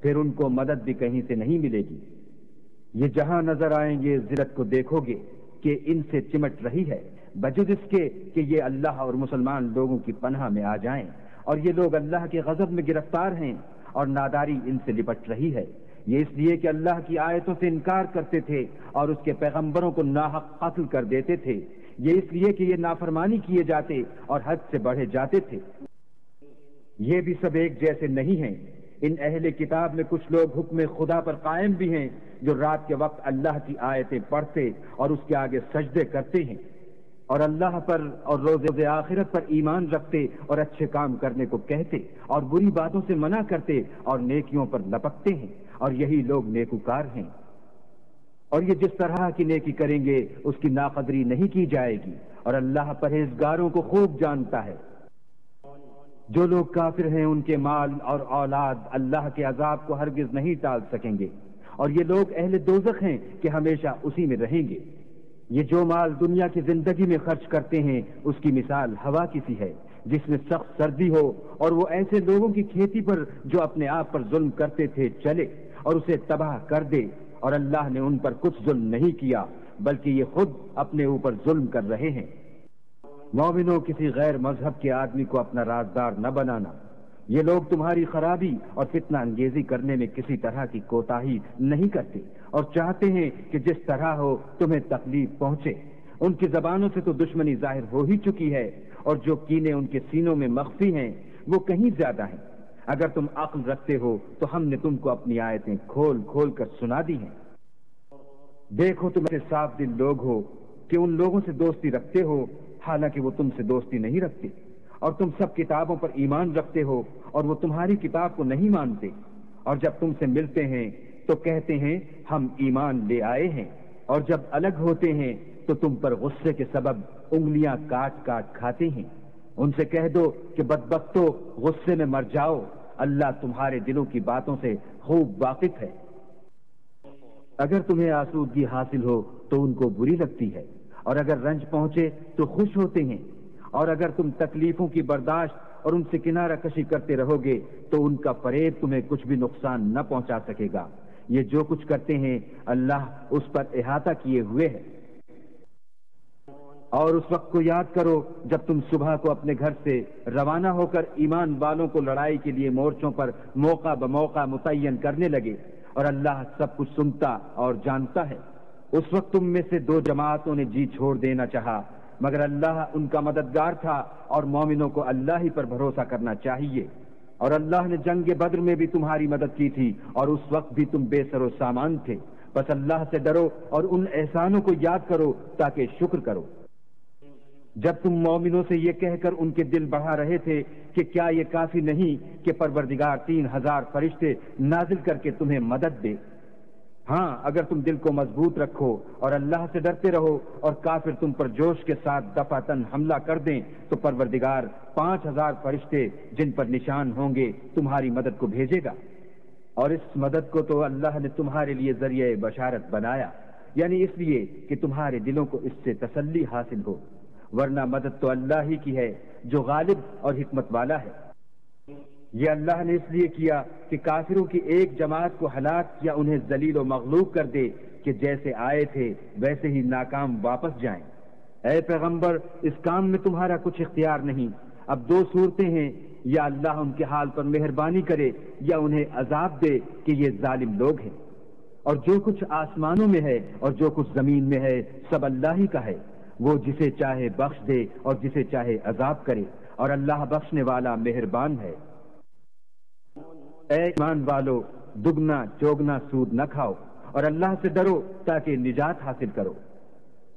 پھر ان کو مدد بھی کہیں سے نہیں ملے گی۔ یہ جہاں نظر آئیں گے ذلت کو دیکھو گے کہ ان سے چمٹ رہی ہے، بجز اس کے کہ یہ اللہ اور مسلمان لوگوں کی پناہ میں آ جائیں اور یہ لوگ اللہ کے غضب میں گرفتار ہیں اور ناداری ان سے لپٹ رہی ہے۔ یہ اس لیے کہ اللہ کی آیتوں سے انکار کرتے تھے اور اس کے پیغمبروں کو ناحق قتل کر دیتے تھے۔ یہ اس لیے کہ یہ نافرمانی کیے جاتے اور حد سے بڑھے جاتے تھے۔ یہ بھی سب ایک جیسے نہیں ہیں۔ ان اہل کتاب میں کچھ لوگ حکم خدا پر قائم بھی ہیں، جو رات کے وقت اللہ کی آیتیں پڑھتے اور اس کے آگے سجدے کرتے ہیں، اور اللہ پر اور روز آخرت پر ایمان رکھتے اور اچھے کام کرنے کو کہتے اور بری باتوں سے منع کرتے اور نیکیوں پر لپکتے ہیں، اور یہی لوگ نیکوکار ہیں۔ اور یہ جس طرح کی نیکی کریں گے اس کی ناقدری نہیں کی جائے گی، اور اللہ پرہیزگاروں کو خوب جانتا ہے۔ جو لوگ کافر ہیں ان کے مال اور اولاد اللہ کے عذاب کو ہرگز نہیں ٹال سکیں گے، اور یہ لوگ اہل دوزخ ہیں کہ ہمیشہ اسی میں رہیں گے۔ یہ جو مال دنیا کی زندگی میں خرچ کرتے ہیں اس کی مثال ہوا کی سی ہے جس میں سخت سردی ہو، اور وہ ایسے لوگوں کی کھیتی پر جو اپنے آپ پر ظلم کرتے تھے چلے اور اسے تباہ کر دے، اور اللہ نے ان پر کچھ ظلم نہیں کیا بلکہ یہ خود اپنے اوپر ظلم کر رہے ہیں۔ مومنوں، کسی غیر مذہب کے آدمی کو اپنا رازدار نہ بنانا۔ یہ لوگ تمہاری خرابی اور فتنہ انگیزی کرنے میں کسی طرح کی کوتاہی نہیں کرتے اور چاہتے ہیں کہ جس طرح ہو تمہیں تکلیف پہنچے۔ ان کی زبانوں سے تو دشمنی ظاہر ہو ہی چکی ہے، اور جو کینے ان کے سینوں میں مخفی ہیں وہ کہیں زیادہ ہیں۔ اگر تم عقل رکھتے ہو تو ہم نے تم کو اپنی آیتیں کھول کھول کر سنا دی ہیں۔ دیکھو، تم ایسے صاف دل لوگ ہو کہ ان لوگوں سے دوستی رکھتے ہو حالانکہ وہ تم سے دوستی نہیں رکھتے، اور تم سب کتابوں پر ایمان رکھتے ہو اور وہ تمہاری کتاب کو نہیں مانتے، اور جب تم سے ملتے ہیں تو کہتے ہیں ہم ایمان لے آئے ہیں، اور جب الگ ہوتے ہیں تو تم پر غصے کے سبب انگلیاں کاٹ کاٹ کھاتے ہیں۔ ان سے کہہ دو کہ بدبختو، غصے میں مر جاؤ، اللہ تمہارے دلوں کی باتوں سے خوب واقف ہے۔ اگر تمہیں آسودگی حاصل ہو تو ان کو بری لگتی ہے، اور اگر رنج پہنچے تو خوش ہوتے ہیں، اور اگر تم تکلیفوں کی برداشت اور ان سے کنارہ کشی کرتے رہو گے تو ان کا فریب تمہیں کچھ بھی نقصان نہ پہنچا سکے گا۔ یہ جو کچھ کرتے ہیں اللہ اس پر احاطہ کیے ہوئے ہے۔ اور اس وقت کو یاد کرو جب تم صبح کو اپنے گھر سے روانہ ہو کر ایمان والوں کو لڑائی کے لیے مورچوں پر موقع بموقع متعین کرنے لگے، اور اللہ سب کچھ سنتا اور جانتا ہے۔ اس وقت تم میں سے دو جماعتوں نے جی چھوڑ دینا چاہا، مگر اللہ ان کا مددگار تھا، اور مومنوں کو اللہ ہی پر بھروسہ کرنا چاہیے۔ اور اللہ نے جنگ بدر میں بھی تمہاری مدد کی تھی، اور اس وقت بھی تم بے سر و سامان تھے۔ بس اللہ سے ڈرو اور ان احسانوں کو یاد کرو تاکہ شکر کرو۔ جب تم مومنوں سے یہ کہہ کر ان کے دل بڑھا رہے تھے کہ کیا یہ کافی نہیں کہ پروردگار 3000 فرشتے نازل کر کے تمہیں مدد دے؟ ہاں، اگر تم دل کو مضبوط رکھو اور اللہ سے ڈرتے رہو اور کافر تم پر جوش کے ساتھ دفعتاً حملہ کر دیں تو پروردگار 5000 فرشتے جن پر نشان ہوں گے تمہاری مدد کو بھیجے گا۔ اور اس مدد کو تو اللہ نے تمہارے لیے ذریعہ بشارت بنایا، یعنی اس لیے کہ تمہارے دلوں کو اس سے تسلی حاصل ہو، ورنہ مدد تو اللہ ہی کی ہے جو غالب اور حکمت والا ہے۔ یہ اللہ نے اس لیے کیا کہ کافروں کی ایک جماعت کو ہلاک یا انہیں ذلیل و مغلوب کر دے کہ جیسے آئے تھے ویسے ہی ناکام واپس جائیں۔ اے پیغمبر، اس کام میں تمہارا کچھ اختیار نہیں۔ اب دو صورتیں ہیں، یا اللہ ان کے حال پر مہربانی کرے یا انہیں عذاب دے کہ یہ ظالم لوگ ہیں۔ اور جو کچھ آسمانوں میں ہے اور جو کچھ زمین میں ہے سب اللہ ہی کا ہے، وہ جسے چاہے بخش دے اور جسے چاہے عذاب کرے، اور اللہ بخشنے والا مہربان ہے۔ اے ایمان والو، دگنا چوگنا سود نہ کھاؤ اور اللہ سے ڈرو تاکہ نجات حاصل کرو،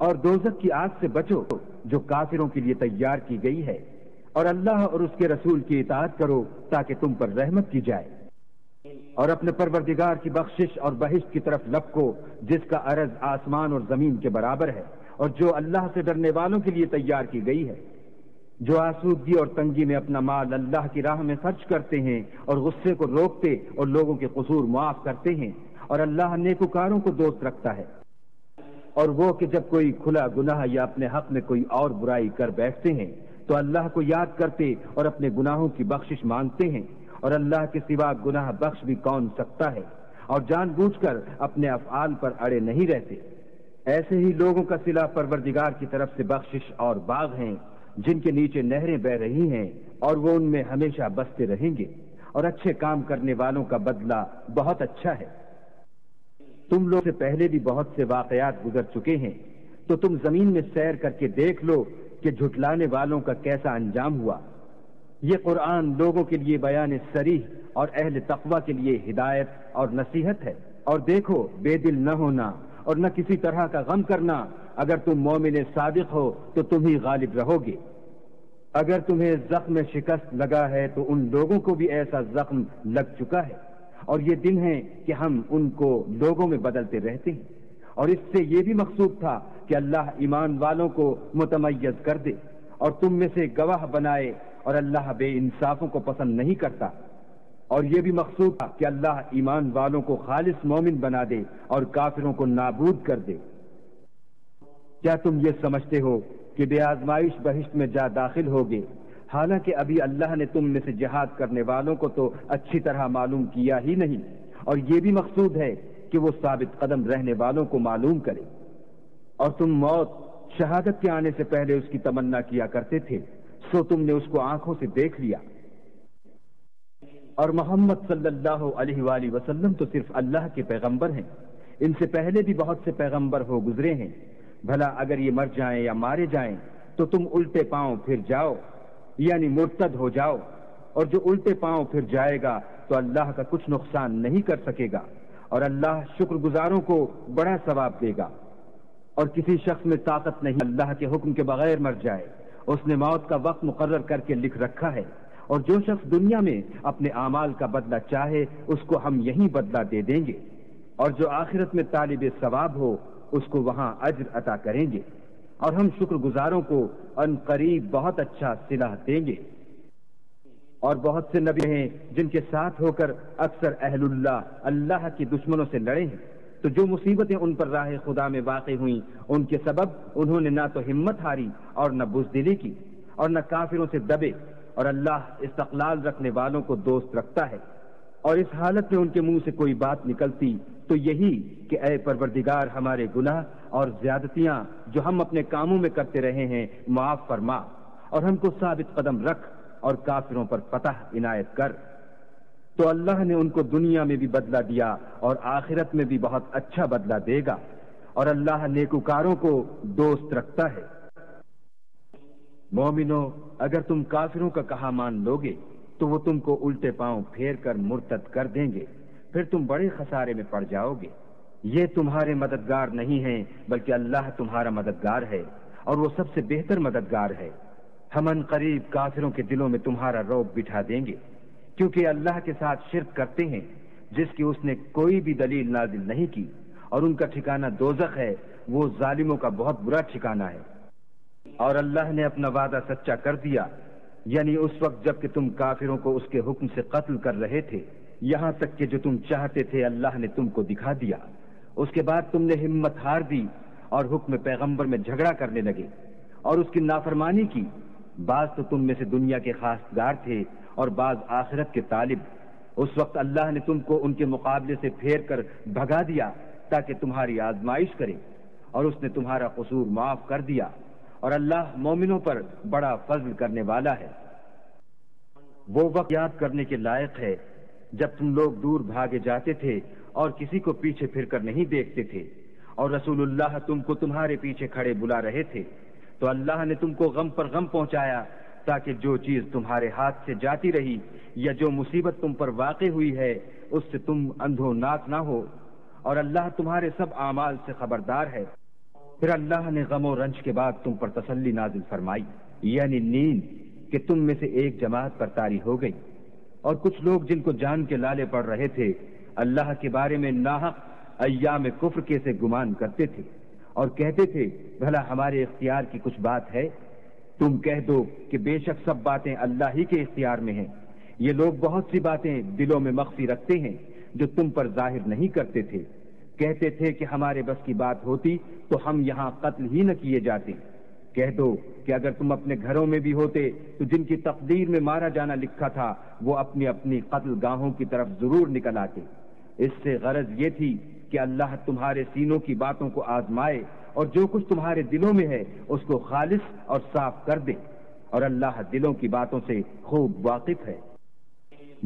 اور دوزخ کی آگ سے بچو جو کافروں کے لیے تیار کی گئی ہے، اور اللہ اور اس کے رسول کی اطاعت کرو تاکہ تم پر رحمت کی جائے، اور اپنے پروردگار کی بخشش اور بہشت کی طرف لپکو جس کا عرض آسمان اور زمین کے برابر ہے، اور جو اللہ سے ڈرنے والوں کے لیے تیار کی گئی ہے۔ جو آسودگی اور تنگی میں اپنا مال اللہ کی راہ میں خرچ کرتے ہیں اور غصے کو روکتے اور لوگوں کے قصور معاف کرتے ہیں، اور اللہ نیکوکاروں کو دوست رکھتا ہے۔ اور وہ کہ جب کوئی کھلا گناہ یا اپنے حق میں کوئی اور برائی کر بیٹھتے ہیں تو اللہ کو یاد کرتے اور اپنے گناہوں کی بخشش مانگتے ہیں، اور اللہ کے سوا گناہ بخش بھی کون سکتا ہے، اور جان بوجھ کر اپنے افعال پر اڑے نہیں رہتے۔ ایسے ہی لوگوں کا صلہ پروردگار کی طرف سے بخشش اور باغ ہیں جن کے نیچے نہریں بہ رہی ہیں، اور وہ ان میں ہمیشہ بستے رہیں گے، اور اچھے کام کرنے والوں کا بدلہ بہت اچھا ہے۔ تم لوگ سے پہلے بھی بہت سے واقعات گزر چکے ہیں، تو تم زمین میں سیر کر کے دیکھ لو کہ جھٹلانے والوں کا کیسا انجام ہوا۔ یہ قرآن لوگوں کے لیے بیان صریح اور اہل تقوی کے لیے ہدایت اور نصیحت ہے۔ اور دیکھو، بے دل نہ ہونا اور نہ کسی طرح کا غم کرنا، اگر تم مومن صادق ہو تو تم ہی غالب رہو گے۔ اگر تمہیں زخم شکست لگا ہے تو ان لوگوں کو بھی ایسا زخم لگ چکا ہے، اور یہ دن ہے کہ ہم ان کو لوگوں میں بدلتے رہتے ہیں۔ اور اس سے یہ بھی مقصود تھا کہ اللہ ایمان والوں کو متمیز کر دے اور تم میں سے گواہ بنائے، اور اللہ بے انصافوں کو پسند نہیں کرتا۔ اور یہ بھی مقصود تھا کہ اللہ ایمان والوں کو خالص مومن بنا دے اور کافروں کو نابود کر دے۔ کیا تم یہ سمجھتے ہو کہ بے آزمائش بہشت میں جا داخل ہوگے، حالانکہ ابھی اللہ نے تم میں سے جہاد کرنے والوں کو تو اچھی طرح معلوم کیا ہی نہیں، اور یہ بھی مقصود ہے کہ وہ ثابت قدم رہنے والوں کو معلوم کرے۔ اور تم موت، شہادت کے آنے سے پہلے اس کی تمنا کیا کرتے تھے، سو تم نے اس کو آنکھوں سے دیکھ لیا۔ اور محمد صلی اللہ علیہ وآلہ وسلم تو صرف اللہ کے پیغمبر ہیں، ان سے پہلے بھی بہت سے پیغمبر ہو گزرے ہیں۔ بھلا اگر یہ مر جائیں یا مارے جائیں تو تم الٹے پاؤں پھر جاؤ، یعنی مرتد ہو جاؤ، اور جو الٹے پاؤں پھر جائے گا تو اللہ کا کچھ نقصان نہیں کر سکے گا، اور اللہ شکر گزاروں کو بڑا ثواب دے گا۔ اور کسی شخص میں طاقت نہیں اللہ کے حکم کے بغیر مر جائے، اس نے موت کا وقت مقرر کر کے لکھ رکھا ہے، اور جو شخص دنیا میں اپنے اعمال کا بدلہ چاہے اس کو ہم یہی بدلہ دے دیں گے، اور جو آخرت میں طالب ثواب ہو اس کو وہاں اجر عطا کریں گے، اور ہم شکر گزاروں کو ان قریب بہت اچھا صلہ دیں گے۔ اور بہت سے نبی ہیں جن کے ساتھ ہو کر اکثر اہل اللہ کی دشمنوں سے لڑے ہیں، تو جو مصیبتیں ان پر راہ خدا میں واقع ہوئیں ان کے سبب انہوں نے نہ تو ہمت ہاری اور نہ بزدلی کی اور نہ کافروں سے دبے، اور اللہ استقلال رکھنے والوں کو دوست رکھتا ہے۔ اور اس حالت میں ان کے منہ سے کوئی بات نکلتی تو یہی کہ اے پروردگار، ہمارے گناہ اور زیادتیاں جو ہم اپنے کاموں میں کرتے رہے ہیں معاف فرما، اور ہم کو ثابت قدم رکھ اور کافروں پر فتح عنایت کر۔ تو اللہ نے ان کو دنیا میں بھی بدلہ دیا اور آخرت میں بھی بہت اچھا بدلہ دے گا، اور اللہ نیکوکاروں کو دوست رکھتا ہے۔ مومنو، اگر تم کافروں کا کہا مان لوگے تو وہ تم کو الٹے پاؤں پھیر کر مرتد کر دیں گے، پھر تم بڑے خسارے میں پڑ جاؤ گے۔ یہ تمہارے مددگار نہیں ہیں بلکہ اللہ تمہارا مددگار ہے، اور وہ سب سے بہتر مددگار ہے۔ ہم ان قریب کافروں کے دلوں میں تمہارا رعب بٹھا دیں گے، کیونکہ اللہ کے ساتھ شرک کرتے ہیں جس کی اس نے کوئی بھی دلیل نازل نہیں کی، اور ان کا ٹھکانہ دوزخ ہے، وہ ظالموں کا بہت برا ٹھکانہ ہے۔ اور اللہ نے اپنا وعدہ سچا کر دیا، یعنی اس وقت جب کہ تم کافروں کو اس کے حکم سے قتل کر رہے تھے، یہاں تک کہ جو تم چاہتے تھے اللہ نے تم کو دکھا دیا۔ اس کے بعد تم نے ہمت ہار دی اور حکم پیغمبر میں جھگڑا کرنے لگے اور اس کی نافرمانی کی۔ بعض تو تم میں سے دنیا کے خواستگار تھے اور بعض آخرت کے طالب۔ اس وقت اللہ نے تم کو ان کے مقابلے سے پھیر کر بھگا دیا تاکہ تمہاری آزمائش کرے، اور اس نے تمہارا قصور معاف کر دیا، اور اللہ مومنوں پر بڑا فضل کرنے والا ہے۔ وہ وقت یاد کرنے کے لائق ہے جب تم لوگ دور بھاگے جاتے تھے اور کسی کو پیچھے پھر کر نہیں دیکھتے تھے، اور رسول اللہ تم کو تمہارے پیچھے کھڑے بلا رہے تھے، تو اللہ نے تم کو غم پر غم پہنچایا تاکہ جو چیز تمہارے ہاتھ سے جاتی رہی یا جو مصیبت تم پر واقع ہوئی ہے اس سے تم اندھوناک نہ ہو، اور اللہ تمہارے سب اعمال سے خبردار ہے۔ پھر اللہ نے غم و رنج کے بعد تم پر تسلی نازل فرمائی، یعنی نیند، کہ تم میں سے ایک جماعت پر طاری ہو گئی، اور کچھ لوگ جن کو جان کے لالے پڑ رہے تھے اللہ کے بارے میں ناحق ایام کفر کے سے گمان کرتے تھے، اور کہتے تھے بھلا ہمارے اختیار کی کچھ بات ہے؟ تم کہہ دو کہ بے شک سب باتیں اللہ ہی کے اختیار میں ہیں۔ یہ لوگ بہت سی باتیں دلوں میں مخفی رکھتے ہیں جو تم پر ظاہر نہیں کرتے تھے۔ کہتے تھے کہ ہمارے بس کی بات ہوتی تو ہم یہاں قتل ہی نہ کیے جاتے۔ کہہ دو کہ اگر تم اپنے گھروں میں بھی ہوتے تو جن کی تقدیر میں مارا جانا لکھا تھا وہ اپنی اپنی قتل گاہوں کی طرف ضرور نکل آتے۔ اس سے غرض یہ تھی کہ اللہ تمہارے سینوں کی باتوں کو آزمائے اور جو کچھ تمہارے دلوں میں ہے اس کو خالص اور صاف کر دے۔ اور اللہ دلوں کی باتوں سے خوب واقف ہے۔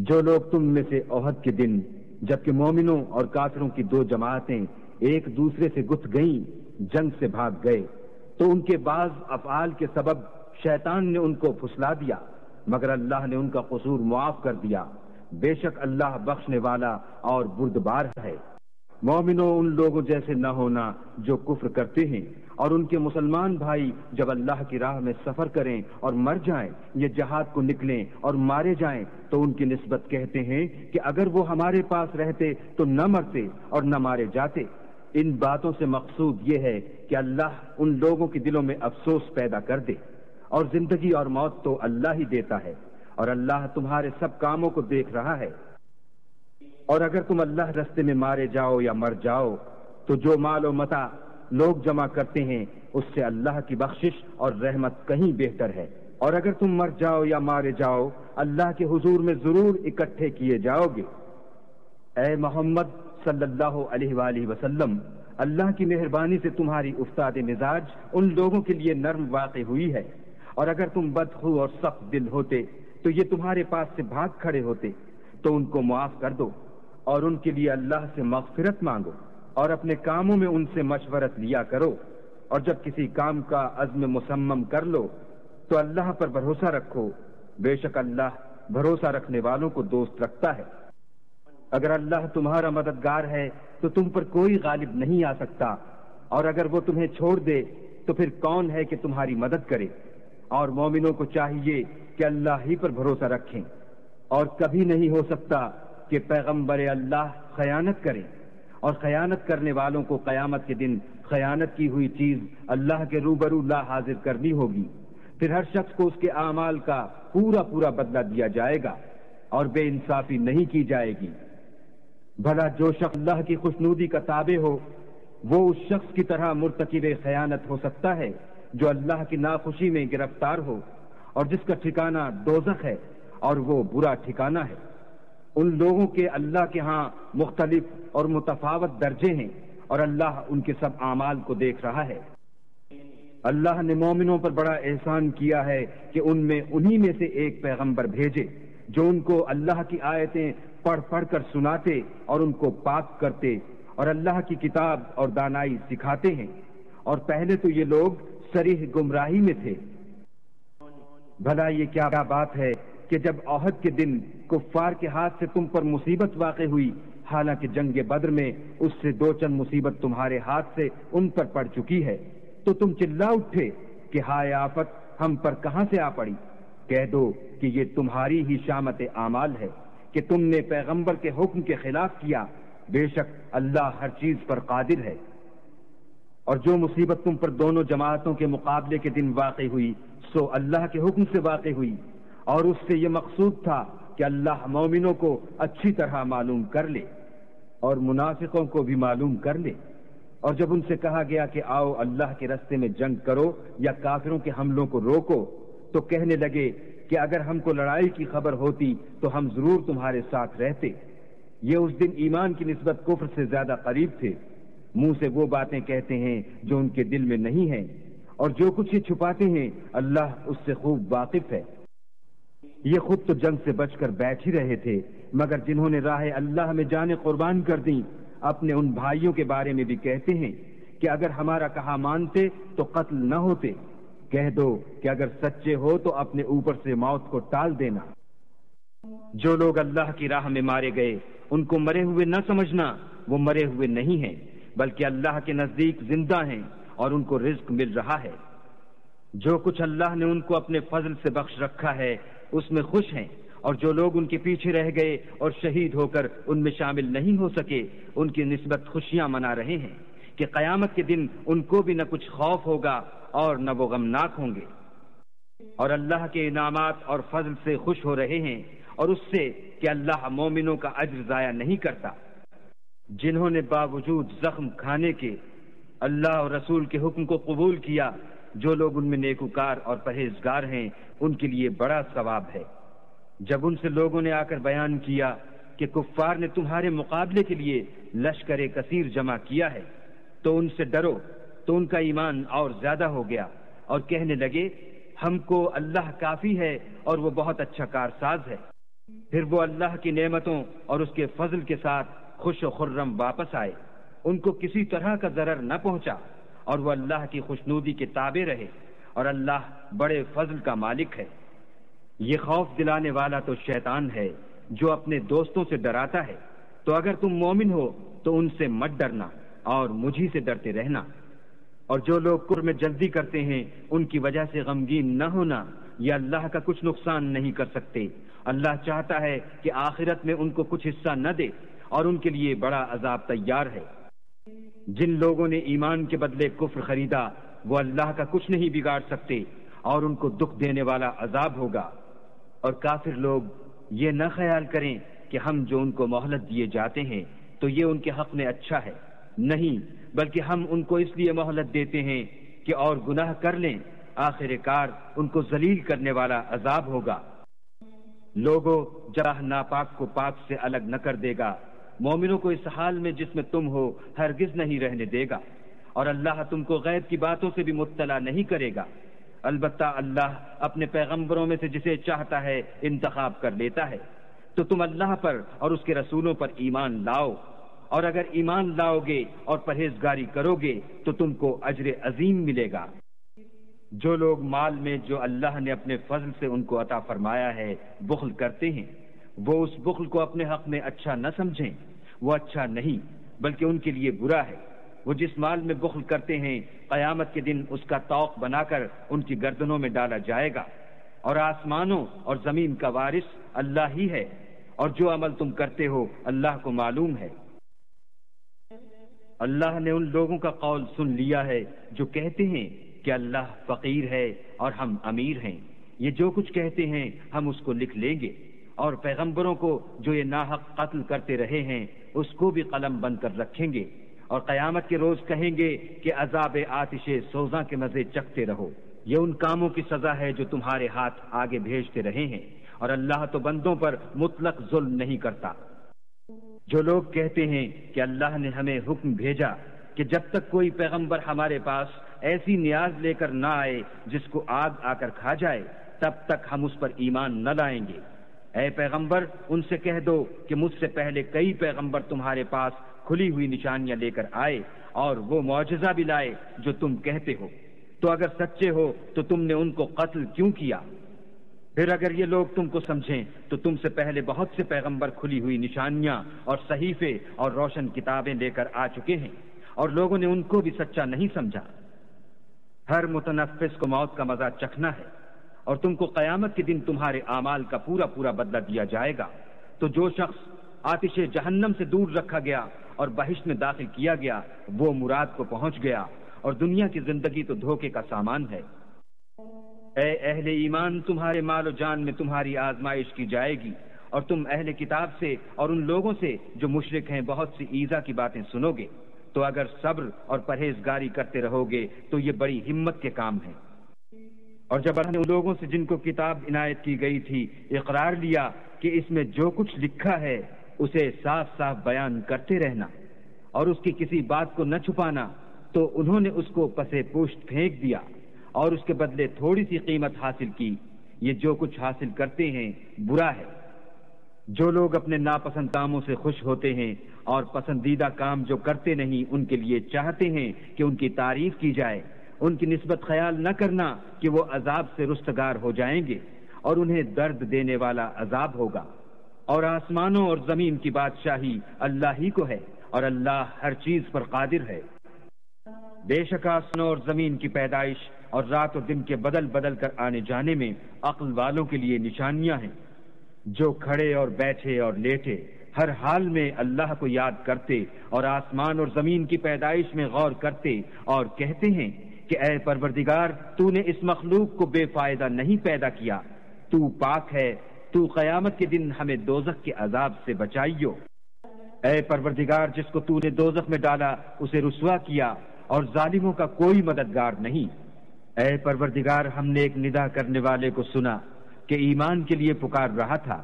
جو لوگ تم میں سے احد کے دن جبکہ مومنوں اور کافروں کی دو جماعتیں ایک دوسرے سے گتھ گئیں جنگ سے بھاگ گئے تو ان کے بعض افعال کے سبب شیطان نے ان کو پھسلا دیا، مگر اللہ نے ان کا قصور معاف کر دیا۔ بے شک اللہ بخشنے والا اور بردبار ہے۔ مومنوں، ان لوگوں جیسے نہ ہونا جو کفر کرتے ہیں، اور ان کے مسلمان بھائی جب اللہ کی راہ میں سفر کریں اور مر جائیں یا جہاد کو نکلیں اور مارے جائیں تو ان کی نسبت کہتے ہیں کہ اگر وہ ہمارے پاس رہتے تو نہ مرتے اور نہ مارے جاتے۔ ان باتوں سے مقصود یہ ہے کہ اللہ ان لوگوں کے دلوں میں افسوس پیدا کر دے، اور زندگی اور موت تو اللہ ہی دیتا ہے، اور اللہ تمہارے سب کاموں کو دیکھ رہا ہے۔ اور اگر تم اللہ رستے میں مارے جاؤ یا مر جاؤ تو جو مال و متاع لوگ جمع کرتے ہیں اس سے اللہ کی بخشش اور رحمت کہیں بہتر ہے۔ اور اگر تم مر جاؤ یا مارے جاؤ اللہ کے حضور میں ضرور اکٹھے کیے جاؤ گے۔ اے محمد صلی اللہ علیہ وآلہ وسلم، اللہ کی مہربانی سے تمہاری افتاد مزاج ان لوگوں کے لیے نرم واقع ہوئی ہے، اور اگر تم بدخو اور سخت دل ہوتے تو یہ تمہارے پاس سے بھاگ کھڑے ہوتے، تو ان کو معاف کر دو اور ان کے لیے اللہ سے مغفرت مانگو، اور اپنے کاموں میں ان سے مشورت لیا کرو، اور جب کسی کام کا عزم مصمم کر لو تو اللہ پر بھروسہ رکھو، بے شک اللہ بھروسہ رکھنے والوں کو دوست رکھتا ہے۔ اگر اللہ تمہارا مددگار ہے تو تم پر کوئی غالب نہیں آ سکتا، اور اگر وہ تمہیں چھوڑ دے تو پھر کون ہے کہ تمہاری مدد کرے؟ اور مومنوں کو چاہیے کہ اللہ ہی پر بھروسہ رکھیں، اور کبھی نہیں ہو سکتا کہ پیغمبر اللہ خیانت کریں، اور خیانت کرنے والوں کو قیامت کے دن خیانت کی ہوئی چیز اللہ کے روبرو لا حاضر کرنی ہوگی، پھر ہر شخص کو اس کے اعمال کا پورا پورا بدلہ دیا جائے گا، اور بے انصافی نہیں کی جائے گی۔ بھلا جو شخص اللہ کی خوشنودی کا تابع ہو وہ اس شخص کی طرح مرتکب خیانت ہو سکتا ہے جو اللہ کی ناخوشی میں گرفتار ہو، اور جس کا ٹھکانہ دوزخ ہے، اور وہ برا ٹھکانہ ہے۔ ان لوگوں کے اللہ کے ہاں مختلف اور متفاوت درجے ہیں، اور اللہ ان کے سب اعمال کو دیکھ رہا ہے۔ اللہ نے مومنوں پر بڑا احسان کیا ہے کہ ان میں انہی میں سے ایک پیغمبر بھیجے جو ان کو اللہ کی آیتیں پڑھ پڑھ کر سناتے اور ان کو پاک کرتے اور اللہ کی کتاب اور دانائی سکھاتے ہیں، اور پہلے تو یہ لوگ صریح گمراہی میں تھے۔ بھلا یہ کیا بات ہے کہ جب احد کے دن کفار کے ہاتھ سے تم پر مصیبت واقع ہوئی، حالانکہ جنگ بدر میں اس سے دو چند مصیبت تمہارے ہاتھ سے ان پر پڑ چکی ہے، تو تم چلا اٹھے کہ ہائے آفت ہم پر کہاں سے آ پڑی؟ کہہ دو کہ یہ تمہاری ہی شامت اعمال ہے کہ تم نے پیغمبر کے حکم کے خلاف کیا، بے شک اللہ ہر چیز پر قادر ہے۔ اور جو مصیبت تم پر دونوں جماعتوں کے مقابلے کے دن واقع ہوئی سو اللہ کے حکم سے واقع ہوئی، اور اس سے یہ مقصود تھا کہ اللہ مومنوں کو اچھی طرح معلوم کر لے اور منافقوں کو بھی معلوم کر لے۔ اور جب ان سے کہا گیا کہ آؤ اللہ کے راستے میں جنگ کرو یا کافروں کے حملوں کو روکو، تو کہنے لگے کہ اگر ہم کو لڑائی کی خبر ہوتی تو ہم ضرور تمہارے ساتھ رہتے۔ یہ اس دن ایمان کی نسبت کفر سے زیادہ قریب تھے۔ منہ سے وہ باتیں کہتے ہیں جو ان کے دل میں نہیں ہیں، اور جو کچھ یہ چھپاتے ہیں اللہ اس سے خوب واقف ہے۔ یہ خود تو جنگ سے بچ کر بیٹھ ہی رہے تھے، مگر جنہوں نے راہ اللہ میں جانیں قربان کر دیں اپنے ان بھائیوں کے بارے میں بھی کہتے ہیں کہ اگر ہمارا کہا مانتے تو قتل نہ ہوتے۔ کہہ دو کہ اگر سچے ہو تو اپنے اوپر سے موت کو ٹال دینا۔ جو لوگ اللہ کی راہ میں مارے گئے ان کو مرے ہوئے نہ سمجھنا، وہ مرے ہوئے نہیں ہیں بلکہ اللہ کے نزدیک زندہ ہیں اور ان کو رزق مل رہا ہے۔ جو کچھ اللہ نے ان کو اپنے فضل سے بخش رکھا ہے اس میں خوش ہیں، اور جو لوگ ان کے پیچھے رہ گئے اور شہید ہو کر ان میں شامل نہیں ہو سکے ان کی نسبت خوشیاں منا رہے ہیں کہ قیامت کے دن ان کو بھی نہ کچھ خوف ہوگا اور نہ وہ غمناک ہوں گے، اور اللہ کے انعامات اور فضل سے خوش ہو رہے ہیں، اور اس سے کہ اللہ مومنوں کا اجر ضائع نہیں کرتا۔ جنہوں نے باوجود زخم کھانے کے اللہ اور رسول کے حکم کو قبول کیا، جو لوگ ان میں نیکوکار اور پرہیزگار ہیں ان کے لیے بڑا ثواب ہے۔ جب ان سے لوگوں نے آ کر بیان کیا کہ کفار نے تمہارے مقابلے کے لیے لشکر کثیر جمع کیا ہے تو ان سے ڈرو، تو ان کا ایمان اور زیادہ ہو گیا، اور کہنے لگے ہم کو اللہ کافی ہے اور وہ بہت اچھا کارساز ہے۔ پھر وہ اللہ کی نعمتوں اور اس کے فضل کے ساتھ خوش و خرم واپس آئے، ان کو کسی طرح کا ضرر نہ پہنچا، اور وہ اللہ کی خوشنودی کے تابع رہے، اور اللہ بڑے فضل کا مالک ہے۔ یہ خوف دلانے والا تو شیطان ہے جو اپنے دوستوں سے ڈراتا ہے، تو اگر تم مومن ہو تو ان سے مت ڈرنا اور مجھی سے ڈرتے رہنا۔ اور جو لوگ کفر میں جلدی کرتے ہیں ان کی وجہ سے غمگین نہ ہونا، یہ اللہ کا کچھ نقصان نہیں کر سکتے۔ اللہ چاہتا ہے کہ آخرت میں ان کو کچھ حصہ نہ دے، اور ان کے لیے بڑا عذاب تیار ہے۔ جن لوگوں نے ایمان کے بدلے کفر خریدا وہ اللہ کا کچھ نہیں بگاڑ سکتے، اور ان کو دکھ دینے والا عذاب ہوگا۔ اور کافر لوگ یہ نہ خیال کریں کہ ہم جو ان کو مہلت دیے جاتے ہیں تو یہ ان کے حق میں اچھا ہے، نہیں، بلکہ ہم ان کو اس لیے مہلت دیتے ہیں کہ اور گناہ کر لیں، آخر کار ان کو ذلیل کرنے والا عذاب ہوگا۔ لوگوں، جب ناپاک کو پاک سے الگ نہ کر دے گا، مومنوں کو اس حال میں جس میں تم ہو ہرگز نہیں رہنے دے گا، اور اللہ تم کو غیب کی باتوں سے بھی مطلع نہیں کرے گا۔ البتہ اللہ اپنے پیغمبروں میں سے جسے چاہتا ہے انتخاب کر لیتا ہے۔ تو تم اللہ پر اور اس کے رسولوں پر ایمان لاؤ، اور اگر ایمان لاؤ گے اور پرہیزگاری کرو گے تو تم کو اجر عظیم ملے گا۔ جو لوگ مال میں جو اللہ نے اپنے فضل سے ان کو عطا فرمایا ہے بخل کرتے ہیں، وہ اس بخل کو اپنے حق میں اچھا نہ سمجھیں، وہ اچھا نہیں بلکہ ان کے لیے برا ہے۔ وہ جس مال میں بخل کرتے ہیں قیامت کے دن اس کا طوق بنا کر ان کی گردنوں میں ڈالا جائے گا، اور آسمانوں اور زمین کا وارث اللہ ہی ہے، اور جو عمل تم کرتے ہو اللہ کو معلوم ہے۔ اللہ نے ان لوگوں کا قول سن لیا ہے جو کہتے ہیں کہ اللہ فقیر ہے اور ہم امیر ہیں، یہ جو کچھ کہتے ہیں ہم اس کو لکھ لیں گے، اور پیغمبروں کو جو یہ ناحق قتل کرتے رہے ہیں اس کو بھی قلم بند کر رکھیں گے، اور قیامت کے روز کہیں گے کہ عذاب آتش سوزاں کے مزے چکھتے رہو، یہ ان کاموں کی سزا ہے جو تمہارے ہاتھ آگے بھیجتے رہے ہیں، اور اللہ تو بندوں پر مطلق ظلم نہیں کرتا۔ جو لوگ کہتے ہیں کہ اللہ نے ہمیں حکم بھیجا کہ جب تک کوئی پیغمبر ہمارے پاس ایسی نیاز لے کر نہ آئے جس کو آگ آ کر کھا جائے تب تک ہم اس پر ایمان نہ لائیں گے۔ اے پیغمبر، ان سے کہہ دو کہ مجھ سے پہلے کئی پیغمبر تمہارے پاس کھلی ہوئی نشانیاں لے کر آئے اور وہ معجزہ بھی لائے جو تم کہتے ہو، تو اگر سچے ہو تو تم نے ان کو قتل کیوں کیا؟ پھر اگر یہ لوگ تم کو سمجھیں تو تم سے پہلے بہت سے پیغمبر کھلی ہوئی نشانیاں اور صحیفے اور روشن کتابیں لے کر آ چکے ہیں، اور لوگوں نے ان کو بھی سچا نہیں سمجھا۔ ہر متنفس کو موت کا مزہ چکھنا ہے، اور تم کو قیامت کے دن تمہارے اعمال کا پورا پورا بدلہ دیا جائے گا۔ تو جو شخص آتش جہنم سے دور رکھا گیا اور بہشت میں داخل کیا گیا وہ مراد کو پہنچ گیا، اور دنیا کی زندگی تو دھوکے کا سامان ہے۔ اے اہل ایمان، تمہارے مال و جان میں تمہاری آزمائش کی جائے گی، اور تم اہل کتاب سے اور ان لوگوں سے جو مشرک ہیں بہت سی ایذا کی باتیں سنو گے، تو اگر صبر اور پرہیزگاری کرتے رہو گے تو یہ بڑی ہمت کے کام ہیں۔ اور جب اللہ نے ان لوگوں سے جن کو کتاب عنایت کی گئی تھی اقرار لیا کہ اس میں جو کچھ لکھا ہے اسے صاف صاف بیان کرتے رہنا اور اس کی کسی بات کو نہ چھپانا، تو انہوں نے اس کو پسے پوشت پھینک دیا اور اس کے بدلے تھوڑی سی قیمت حاصل کی۔ یہ جو کچھ حاصل کرتے ہیں برا ہے۔ جو لوگ اپنے ناپسند کاموں سے خوش ہوتے ہیں اور پسندیدہ کام جو کرتے نہیں ان کے لیے چاہتے ہیں کہ ان کی تعریف کی جائے، ان کی نسبت خیال نہ کرنا کہ وہ عذاب سے رستگار ہو جائیں گے اور انہیں درد دینے والا عذاب ہوگا۔ اور آسمانوں اور زمین کی بادشاہی اللہ ہی کو ہے، اور اللہ ہر چیز پر قادر ہے۔ بے شک آسمانوں اور زمین کی پیدائش اور رات و دن کے بدل بدل کر آنے جانے میں عقل والوں کے لیے نشانیاں ہیں۔ جو کھڑے اور بیٹھے اور لیٹے ہر حال میں اللہ کو یاد کرتے اور آسمان اور زمین کی پیدائش میں غور کرتے اور کہتے ہیں کہ اے پروردگار، تو نے اس مخلوق کو بے فائدہ نہیں پیدا کیا، تو پاک ہے، تو قیامت کے دن ہمیں دوزخ کے عذاب سے بچائیو۔ اے پروردگار، جس کو تو نے دوزخ میں ڈالا اسے رسوا کیا اور ظالموں کا کوئی مددگار نہیں۔ اے پروردگار، ہم نے ایک ندا کرنے والے کو سنا کہ ایمان کے لیے پکار رہا تھا،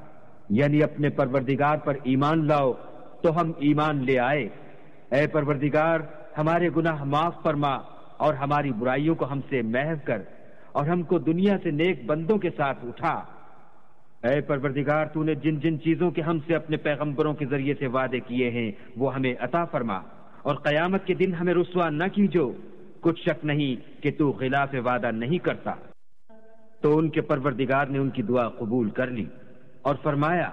یعنی اپنے پروردگار پر ایمان لاؤ، تو ہم ایمان لے آئے۔ اے پروردگار، ہمارے گناہ معاف فرما اور ہماری برائیوں کو ہم سے محو کر، اور ہم کو دنیا سے نیک بندوں کے ساتھ اٹھا۔ اے پروردگار، تو نے جن جن چیزوں کے ہم سے اپنے پیغمبروں کے ذریعے سے وعدے کیے ہیں وہ ہمیں عطا فرما، اور قیامت کے دن ہمیں رسوا نہ کیجو۔ کچھ شک نہیں کہ تو خلاف وعدہ نہیں کرتا۔ تو ان کے پروردگار نے ان کی دعا قبول کر لی اور فرمایا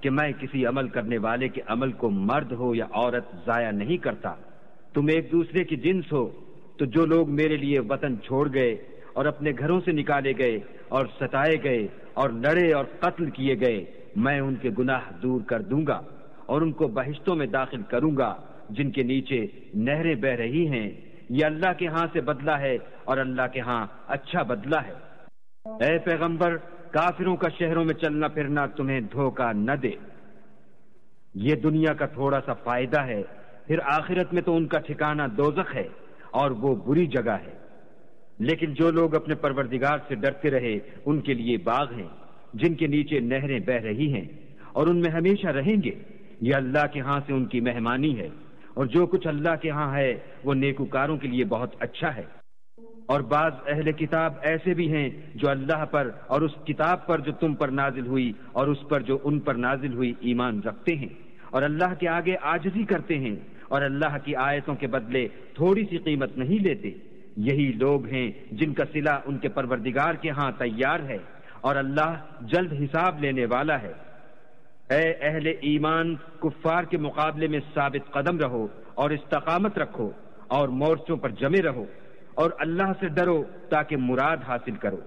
کہ میں کسی عمل کرنے والے کے عمل کو مرد ہو یا عورت ضائع نہیں کرتا۔ تم ایک دوسرے کی جنس ہو، تو جو لوگ میرے لیے وطن چھوڑ گئے اور اپنے گھروں سے نکالے گئے اور ستائے گئے اور لڑے اور قتل کیے گئے، میں ان کے گناہ دور کر دوں گا اور ان کو بہشتوں میں داخل کروں گا جن کے نیچے نہریں بہ رہی ہیں۔ یہ اللہ کے ہاں سے بدلہ ہے اور اللہ کے ہاں اچھا بدلہ ہے۔ اے پیغمبر، کافروں کا شہروں میں چلنا پھرنا تمہیں دھوکہ نہ دے۔ یہ دنیا کا تھوڑا سا فائدہ ہے، پھر آخرت میں تو ان کا ٹھکانہ دوزخ ہے اور وہ بری جگہ ہے۔ لیکن جو لوگ اپنے پروردگار سے ڈرتے رہے ان کے لیے باغ ہیں جن کے نیچے نہریں بہ رہی ہیں اور ان میں ہمیشہ رہیں گے۔ یہ اللہ کے ہاں سے ان کی مہمانی ہے، اور جو کچھ اللہ کے ہاں ہے وہ نیکوکاروں کے لیے بہت اچھا ہے۔ اور بعض اہل کتاب ایسے بھی ہیں جو اللہ پر اور اس کتاب پر جو تم پر نازل ہوئی اور اس پر جو ان پر نازل ہوئی ایمان رکھتے ہیں، اور اللہ کے آگے عاجزی کرتے ہیں اور اللہ کی آیتوں کے بدلے تھوڑی سی قیمت نہیں لیتے۔ یہی لوگ ہیں جن کا صلہ ان کے پروردگار کے ہاں تیار ہے، اور اللہ جلد حساب لینے والا ہے۔ اے اہل ایمان، کفار کے مقابلے میں ثابت قدم رہو اور استقامت رکھو اور مورچوں پر جمے رہو، اور اللہ سے ڈرو تاکہ مراد حاصل کرو۔